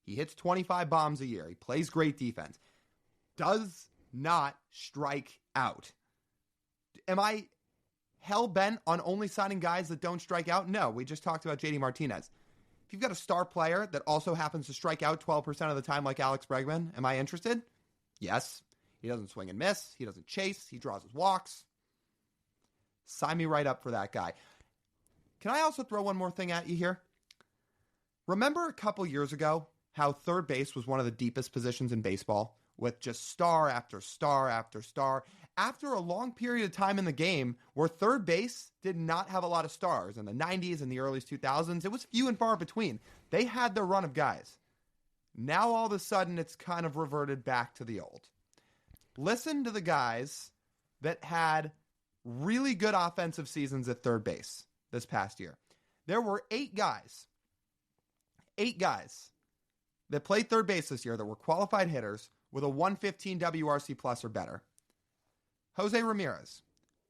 He hits 25 bombs a year. He plays great defense. Does not strike out. Am I hell-bent on only signing guys that don't strike out? No, we just talked about JD Martinez. If you've got a star player that also happens to strike out 12% of the time like Alex Bregman, am I interested? Yes. He doesn't swing and miss. He doesn't chase. He draws his walks. Sign me right up for that guy. Can I also throw one more thing at you here? Remember a couple years ago how third base was one of the deepest positions in baseball with just star after star after star? After a long period of time in the game where third base did not have a lot of stars in the 90s and the early 2000s, it was few and far between. They had their run of guys. Now all of a sudden it's kind of reverted back to the old. Listen to the guys that had really good offensive seasons at third base this past year. There were 8 guys that played third base this year that were qualified hitters with a 115 WRC plus or better. Jose Ramirez,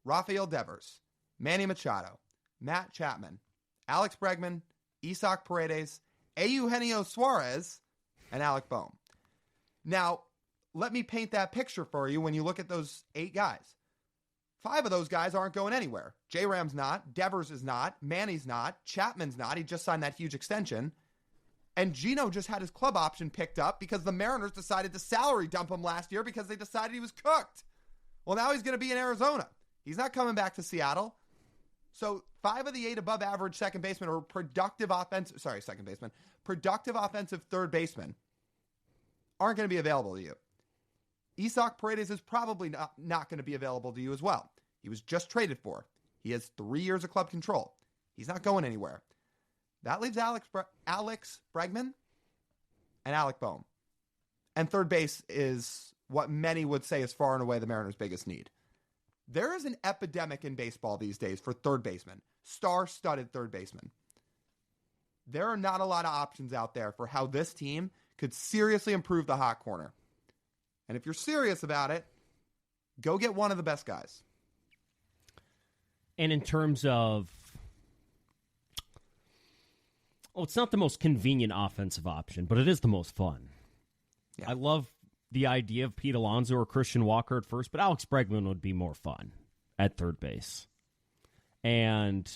Rafael Devers, Manny Machado, Matt Chapman, Alex Bregman, Isaac Paredes, Eugenio Suarez, and Alec Boehm. Now, let me paint that picture for you when you look at those 8 guys. 5 of those guys aren't going anywhere. J-Ram's not, Devers is not, Manny's not, Chapman's not. He just signed that huge extension. And Gino just had his club option picked up because the Mariners decided to salary dump him last year because they decided he was cooked. Well, now he's going to be in Arizona. He's not coming back to Seattle. So 5 of the 8 above average second baseman or productive offensive third baseman aren't going to be available to you. Isaac Paredes is probably not going to be available to you as well. He was just traded for. He has 3 years of club control. He's not going anywhere. That leaves Alex Bregman and Alec Boehm. And third base is what many would say is far and away the Mariners' biggest need. There is an epidemic in baseball these days for third basemen, star-studded third basemen. There are not a lot of options out there for how this team could seriously improve the hot corner. And if you're serious about it, go get one of the best guys. And in terms of, it's not the most convenient offensive option, but it is the most fun. I love the idea of Pete Alonso or Christian Walker at first, but Alex Bregman would be more fun at third base. And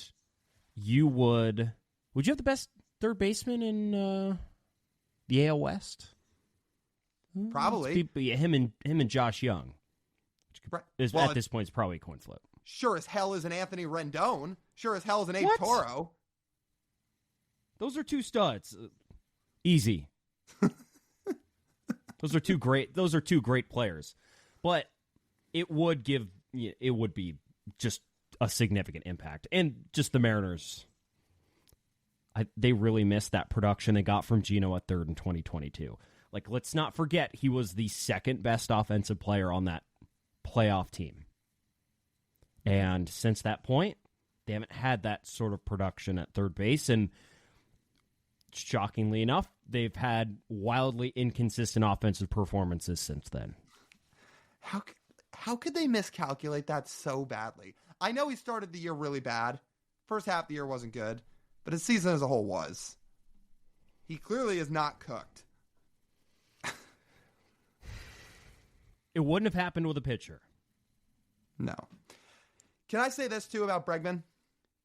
would you have the best third baseman in the AL West? Probably. Him and Josh Young. At this point, it's probably a coin flip. Sure as hell is an Anthony Rendon. Sure as hell is an Abe Toro. Those are two studs. Easy. Those are two great players. But it would be just a significant impact. And just the Mariners, they really missed that production they got from Gino at third in 2022. Like, let's not forget he was the second best offensive player on that playoff team. And since that point, they haven't had that sort of production at third base. And shockingly enough, they've had wildly inconsistent offensive performances since then. How could they miscalculate that so badly? I know he started the year really bad. First half of the year wasn't good, but his season as a whole was. He clearly is not cooked. It wouldn't have happened with a pitcher. No. Can I say this too about Bregman?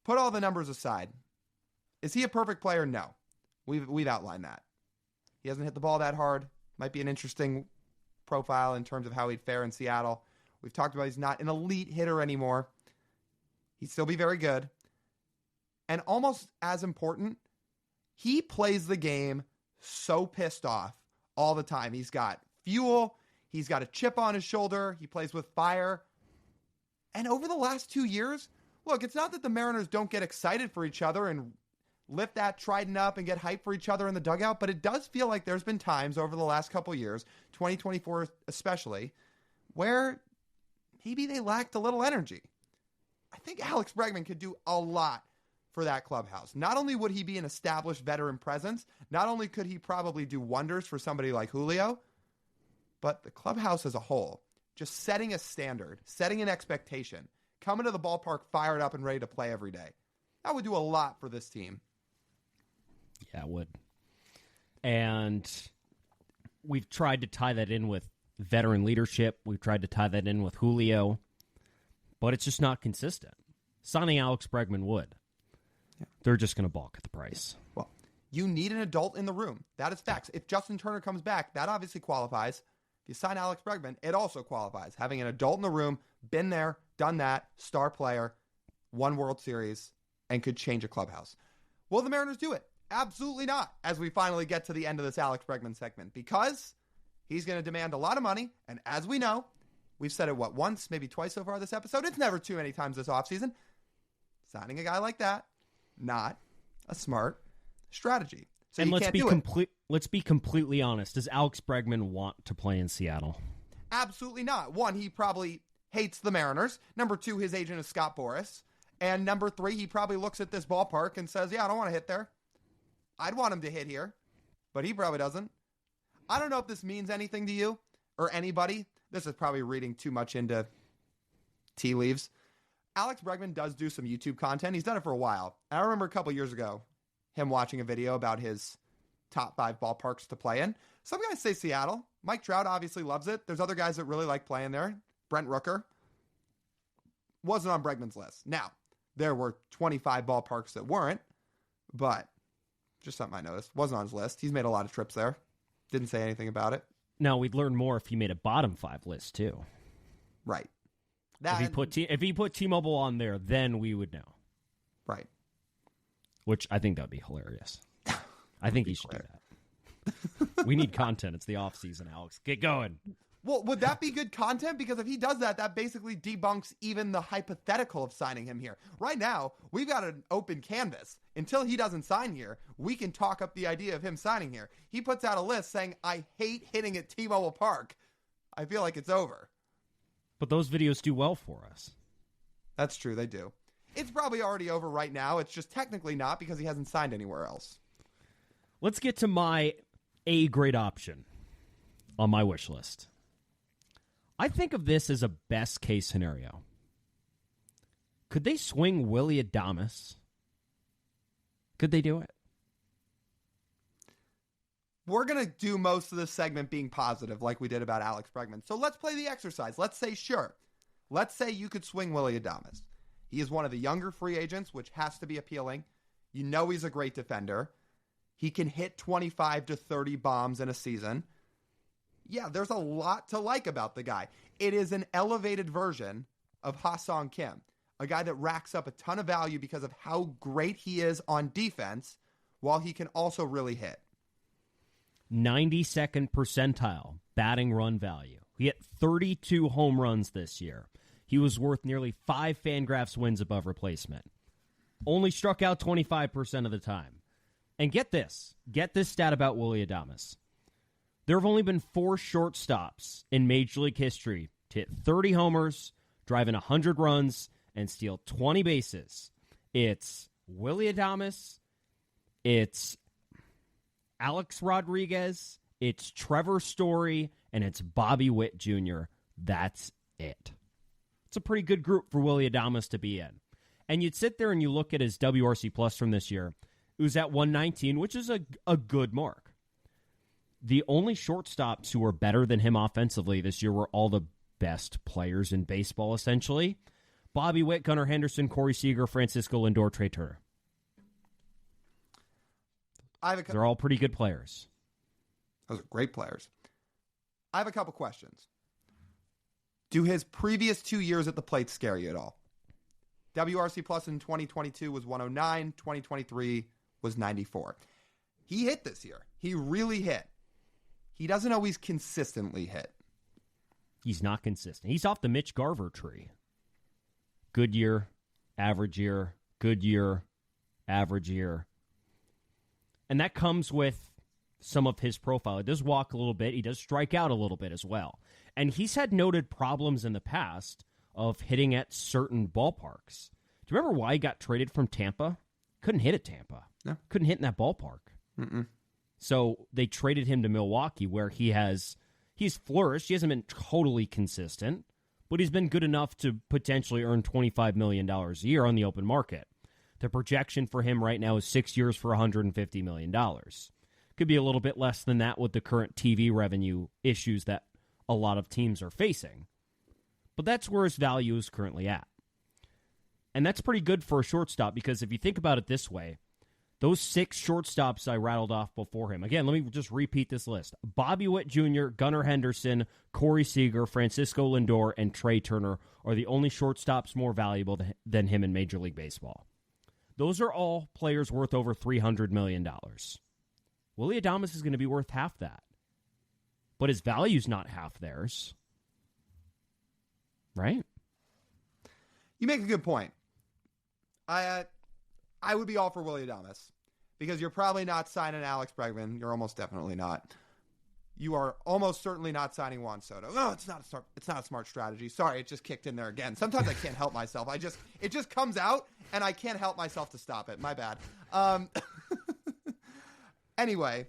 Put all the numbers aside. Is he a perfect player? No. We've outlined that. He hasn't hit the ball that hard. Might be an interesting profile in terms of how he'd fare in Seattle. We've talked about he's not an elite hitter anymore. He'd still be very good. And almost as important, he plays the game so pissed off all the time. He's got fuel. He's got a chip on his shoulder. He plays with fire. And over the last 2 years, look, it's not that the Mariners don't get excited for each other and lift that trident up and get hyped for each other in the dugout, but it does feel like there's been times over the last couple of years, 2024 especially, where maybe they lacked a little energy. I think Alex Bregman could do a lot for that clubhouse. Not only would he be an established veteran presence, not only could he probably do wonders for somebody like Julio, but the clubhouse as a whole, just setting a standard, setting an expectation, coming to the ballpark fired up and ready to play every day. That would do a lot for this team. Yeah, it would. And we've tried to tie that in with veteran leadership. We've tried to tie that in with Julio, but it's just not consistent. Signing Alex Bregman would. Yeah. They're just going to balk at the price. Well, you need an adult in the room. That is facts. If Justin Turner comes back, that obviously qualifies. If you sign Alex Bregman, it also qualifies. Having an adult in the room, been there, done that, star player, won World Series, and could change a clubhouse. Will the Mariners do it? Absolutely not, as we finally get to the end of this Alex Bregman segment, because he's going to demand a lot of money, and as we know, we've said it, once, maybe twice so far this episode, it's never too many times this offseason. Signing a guy like that, not a smart strategy. So and let's be completely honest. Does Alex Bregman want to play in Seattle? Absolutely not. One, he probably hates the Mariners. Number two, his agent is Scott Boras. And number three, he probably looks at this ballpark and says, yeah, I don't want to hit there. I'd want him to hit here, but he probably doesn't. I don't know if this means anything to you or anybody. This is probably reading too much into tea leaves. Alex Bregman does do some YouTube content. He's done it for a while. And I remember a couple years ago, him watching a video about his top 5 ballparks to play in. Some guys say Seattle. Mike Trout obviously loves it. There's other guys that really like playing there. Brent Rooker wasn't on Bregman's list. Now, there were 25 ballparks that weren't, but just something I noticed. Wasn't on his list. He's made a lot of trips there. Didn't say anything about it. Now, we'd learn more if he made a bottom 5 list, too. Right. If he put T-Mobile on there, then we would know. Right. Which I think that would be hilarious. I think he should do that. We need content. It's the offseason, Alex. Get going. Well, would that be good content? Because if he does that, that basically debunks even the hypothetical of signing him here. Right now, we've got an open canvas. Until he doesn't sign here, we can talk up the idea of him signing here. He puts out a list saying, I hate hitting at T-Mobile Park. I feel like it's over. But those videos do well for us. That's true. They do. It's probably already over right now. It's just technically not because he hasn't signed anywhere else. Let's get to my A-grade option on my wish list. I think of this as a best-case scenario. Could they swing Willy Adames? Could they do it? we're going to do most of this segment being positive like we did about Alex Bregman. So let's play the exercise. Let's say, sure. Let's say you could swing Willy Adames. He is one of the younger free agents, which has to be appealing. You know he's a great defender. He can hit 25 to 30 bombs in a season. Yeah, there's a lot to like about the guy. It is an elevated version of Ha-Seong Kim, a guy that racks up a ton of value because of how great he is on defense, while he can also really hit. 92nd percentile batting run value. He hit 32 home runs this year. He was worth nearly 5 Fangraphs wins above replacement. Only struck out 25% of the time. And get this stat about Willy Adames. There have only been 4 shortstops in Major League history to hit 30 homers, drive in 100 runs, and steal 20 bases. It's Willy Adames, it's Alex Rodriguez, it's Trevor Story, and it's Bobby Witt Jr. That's it. It's a pretty good group for Willy Adames to be in. And you'd sit there and you look at his WRC plus from this year. It was at 119, which is a good mark. The only shortstops who were better than him offensively this year were all the best players in baseball, essentially. Bobby Witt, Gunnar Henderson, Corey Seager, Francisco Lindor, Trey Turner. They're all pretty good players. Those are great players. I have a couple questions. Do his previous 2 years at the plate scare you at all? WRC Plus in 2022 was 109. 2023 was 94. He hit this year. He really hit. He doesn't always consistently hit. He's not consistent. He's off the Mitch Garver tree. Good year, average year, good year, average year. And that comes with some of his profile. He does walk a little bit. He does strike out a little bit as well. And he's had noted problems in the past of hitting at certain ballparks. Do you remember why he got traded from Tampa? Couldn't hit at Tampa. No. Couldn't hit in that ballpark. Mm-mm. So they traded him to Milwaukee, where he's flourished. He hasn't been totally consistent, but he's been good enough to potentially earn $25 million a year on the open market. The projection for him right now is 6 years for $150 million. Could be a little bit less than that with the current TV revenue issues that a lot of teams are facing. But that's where his value is currently at. And that's pretty good for a shortstop, because if you think about it this way, those 6 shortstops I rattled off before him. Again, let me just repeat this list. Bobby Witt Jr., Gunnar Henderson, Corey Seager, Francisco Lindor, and Trey Turner are the only shortstops more valuable than him in Major League Baseball. Those are all players worth over $300 million. Willy Adames is going to be worth half that. But his value's not half theirs. Right? You make a good point. I would be all for Willy Adames, because you're probably not signing Alex Bregman. You're almost definitely not. You are almost certainly not signing Juan Soto. Oh, it's not a smart strategy. Sorry, it just kicked in there again. Sometimes I can't help myself. It just comes out, and I can't help myself to stop it. My bad. Anyway,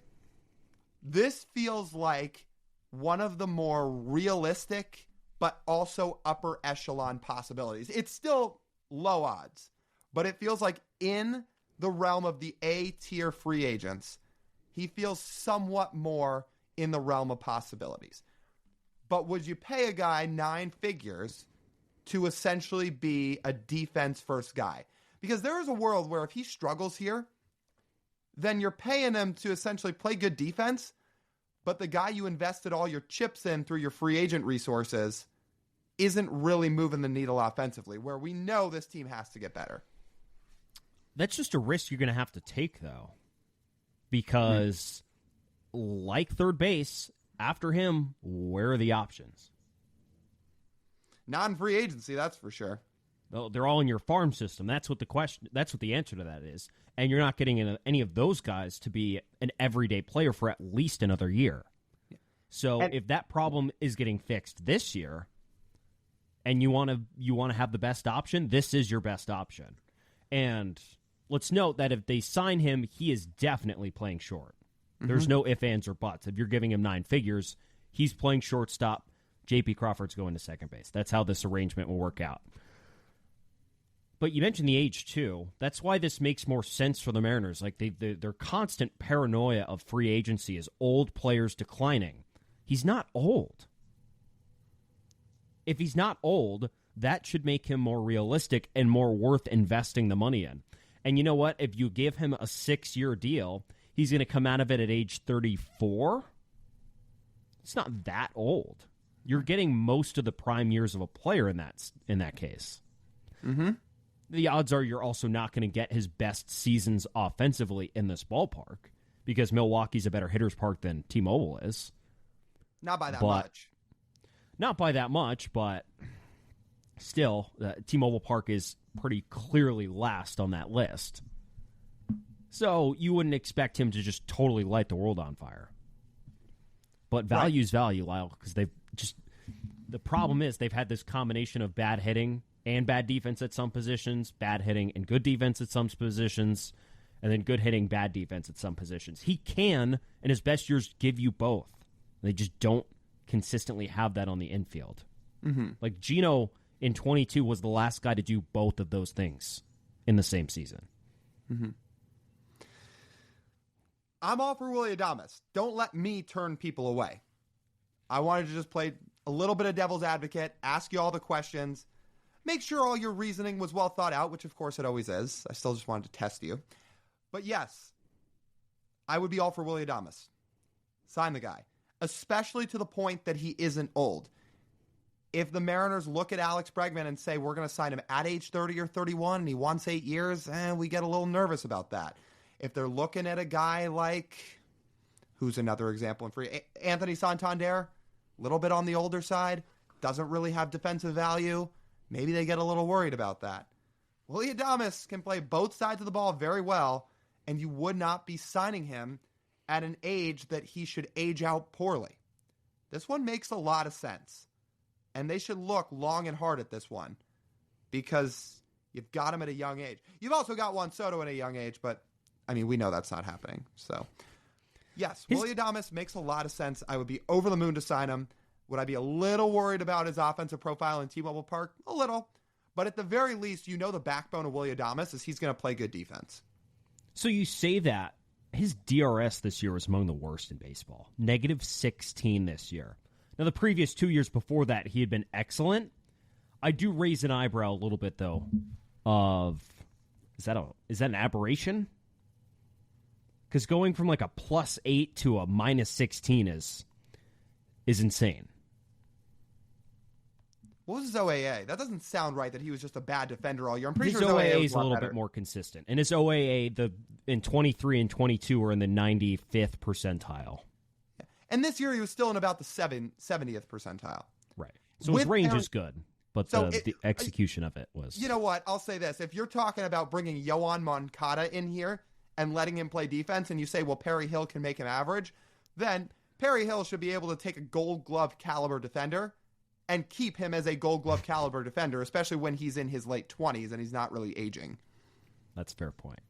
this feels like one of the more realistic but also upper echelon possibilities. It's still low odds, but it feels like in the realm of the A-tier free agents, he feels somewhat more in the realm of possibilities. But would you pay a guy 9 figures to essentially be a defense-first guy? Because there is a world where if he struggles here, then you're paying him to essentially play good defense, but the guy you invested all your chips in through your free agent resources isn't really moving the needle offensively, where we know this team has to get better. That's just a risk you're going to have to take, though, because like third base, after him, where are the options? Not in free agency, that's for sure. They're all in your farm system. That's what the question. That's what the answer to that is. And you're not getting any of those guys to be an everyday player for at least another year. Yeah. So if that problem is getting fixed this year, and you want to have the best option, this is your best option. And let's note that if they sign him, he is definitely playing short. Mm-hmm. There's no ifs, ands, or buts. If you're giving him 9 figures, he's playing shortstop. J.P. Crawford's going to second base. That's how this arrangement will work out. But you mentioned the age, too. That's why this makes more sense for the Mariners. Like, their constant paranoia of free agency is old players declining. He's not old. If he's not old, that should make him more realistic and more worth investing the money in. And you know what? If you give him a 6-year deal, he's going to come out of it at age 34. It's not that old. You're getting most of the prime years of a player in that case. Mm-hmm. The odds are you're also not going to get his best seasons offensively in this ballpark because Milwaukee's a better hitter's park than T-Mobile is. Not by that much. Not by that much, but still, T-Mobile Park is pretty clearly last on that list. So you wouldn't expect him to just totally light the world on fire. But value's value, Lyle, because the problem is they've had this combination of bad hitting and bad defense at some positions, bad hitting and good defense at some positions, and then good hitting, bad defense at some positions. He can, in his best years, give you both. They just don't consistently have that on the infield. Mm-hmm. Like Gino in 22 was the last guy to do both of those things in the same season. Mm-hmm. I'm all for Willy Adames. Don't let me turn people away. I wanted to just play a little bit of devil's advocate, ask you all the questions, make sure all your reasoning was well thought out, which of course it always is. I still just wanted to test you. But yes, I would be all for Willy Adames. Sign the guy, especially to the point that he isn't old. If the Mariners look at Alex Bregman and say, we're going to sign him at age 30 or 31 and he wants 8 years, we get a little nervous about that. If they're looking at a guy like, who's another example in free, Anthony Santander, a little bit on the older side, doesn't really have defensive value, maybe they get a little worried about that. Willy Adames can play both sides of the ball very well, and you would not be signing him at an age that he should age out poorly. This one makes a lot of sense. And they should look long and hard at this one because you've got him at a young age. You've also got Juan Soto at a young age, but, I mean, we know that's not happening. So, yes, Willy Adames makes a lot of sense. I would be over the moon to sign him. Would I be a little worried about his offensive profile in T-Mobile Park? A little. But at the very least, you know the backbone of Willy Adames is he's going to play good defense. So you say that. His DRS this year was among the worst in baseball. -16 this year. Now, the previous 2 years before that, he had been excellent. I do raise an eyebrow a little bit, though, of is that an aberration? Because going from like a +8 to a -16 is insane. What was his OAA? That doesn't sound right that he was just a bad defender all year. I'm pretty his sure his OAA was is a little bit more consistent. And his OAA in 23 and 22 were in the 95th percentile. And this year he was still in about the 70th percentile. Right. So his range is good, but the execution of it was... You know what? I'll say this. If you're talking about bringing Yoan Moncada in here and letting him play defense and you say, well, Perry Hill can make him average, then Perry Hill should be able to take a Gold Glove caliber defender and keep him as a Gold Glove caliber defender, especially when he's in his late 20s and he's not really aging. That's a fair point.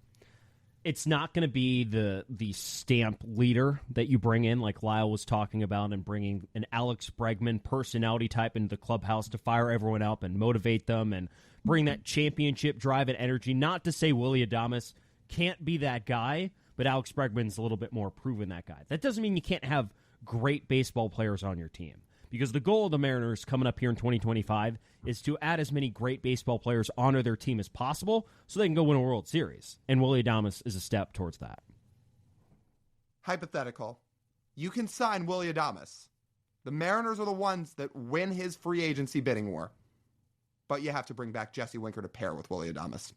It's not going to be the stamp leader that you bring in, like Lyle was talking about, and bringing an Alex Bregman personality type into the clubhouse to fire everyone up and motivate them and bring that championship drive and energy. Not to say Willy Adames can't be that guy, but Alex Bregman's a little bit more proven that guy. That doesn't mean you can't have great baseball players on your team. Because the goal of the Mariners coming up here in 2025 is to add as many great baseball players onto their team as possible so they can go win a World Series. And Willy Adames is a step towards that. Hypothetical. You can sign Willy Adames. The Mariners are the ones that win his free agency bidding war. But you have to bring back Jesse Winker to pair with Willy Adames.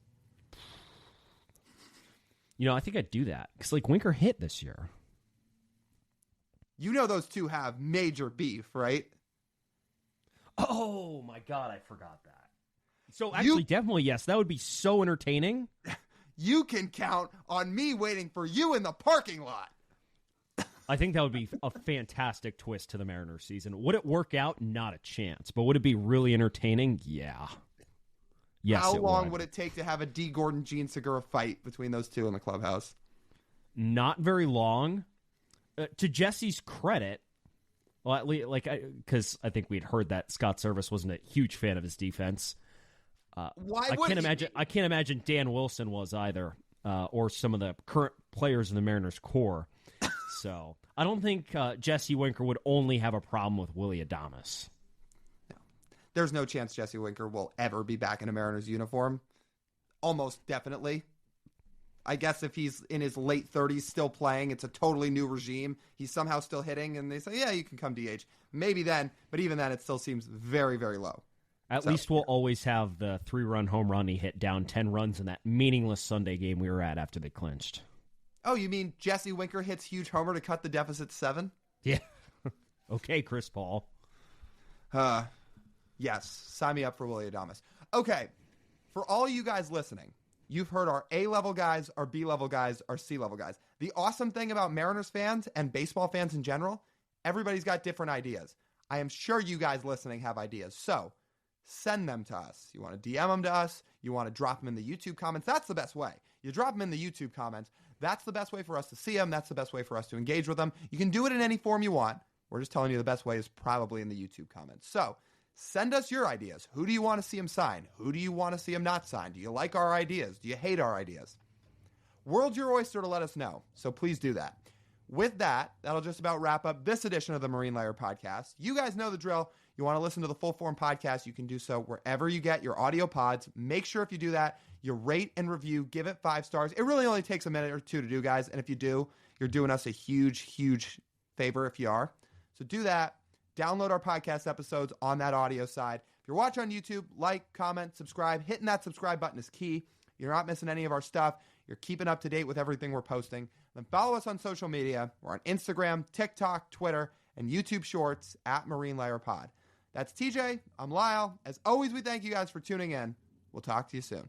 You know, I think I'd do that. Because, like, Winker hit this year. You know those two have major beef, right? Oh, my God, I forgot that. So, actually, definitely, yes. That would be so entertaining. You can count on me waiting for you in the parking lot. I think that would be a fantastic twist to the Mariners season. Would it work out? Not a chance. But would it be really entertaining? Yeah. Yes, How long would it take to have a D. Gordon, Gene Segura fight between those two in the clubhouse? Not very long. To Jesse's credit, well, at least, because I think we'd heard that Scott Service wasn't a huge fan of his defense. Why I would can't he imagine. be? I can't imagine Dan Wilson was either, or some of the current players in the Mariners core. So I don't think Jesse Winker would only have a problem with Willy Adames. No. There's no chance Jesse Winker will ever be back in a Mariners uniform. Almost definitely. I guess if he's in his late 30s still playing, it's a totally new regime. He's somehow still hitting, and they say, yeah, you can come DH. Maybe then, but even then, it still seems very, very low. At least we'll always have the 3-run home run he hit down 10 runs in that meaningless Sunday game we were at after they clinched. Oh, you mean Jesse Winker hits huge homer to cut the deficit to 7? Yeah. Okay, Chris Paul. Yes, sign me up for Willy Adames. Okay, for all you guys listening, you've heard our A-level guys, our B-level guys, our C-level guys. The awesome thing about Mariners fans and baseball fans in general, everybody's got different ideas. I am sure you guys listening have ideas. So send them to us. You want to DM them to us. You want to drop them in the YouTube comments. That's the best way. You drop them in the YouTube comments. That's the best way for us to see them. That's the best way for us to engage with them. You can do it in any form you want. We're just telling you the best way is probably in the YouTube comments. So send us your ideas. Who do you want to see him sign? Who do you want to see him not sign? Do you like our ideas? Do you hate our ideas? World's your oyster to let us know, so please do that. With that, that'll just about wrap up this edition of the Marine Layer Podcast. You guys know the drill. You want to listen to the full form podcast, you can do so wherever you get your audio pods. Make sure if you do that, you rate and review, give it 5 stars. It really only takes a minute or two to do, guys. And if you do, you're doing us a huge, huge favor if you are. So do that. Download our podcast episodes on that audio side. If you're watching on YouTube, like, comment, subscribe. Hitting that subscribe button is key. You're not missing any of our stuff. You're keeping up to date with everything we're posting. Then follow us on social media. We're on Instagram, TikTok, Twitter, and YouTube Shorts at Marine Layer Pod. That's TJ. I'm Lyle. As always, we thank you guys for tuning in. We'll talk to you soon.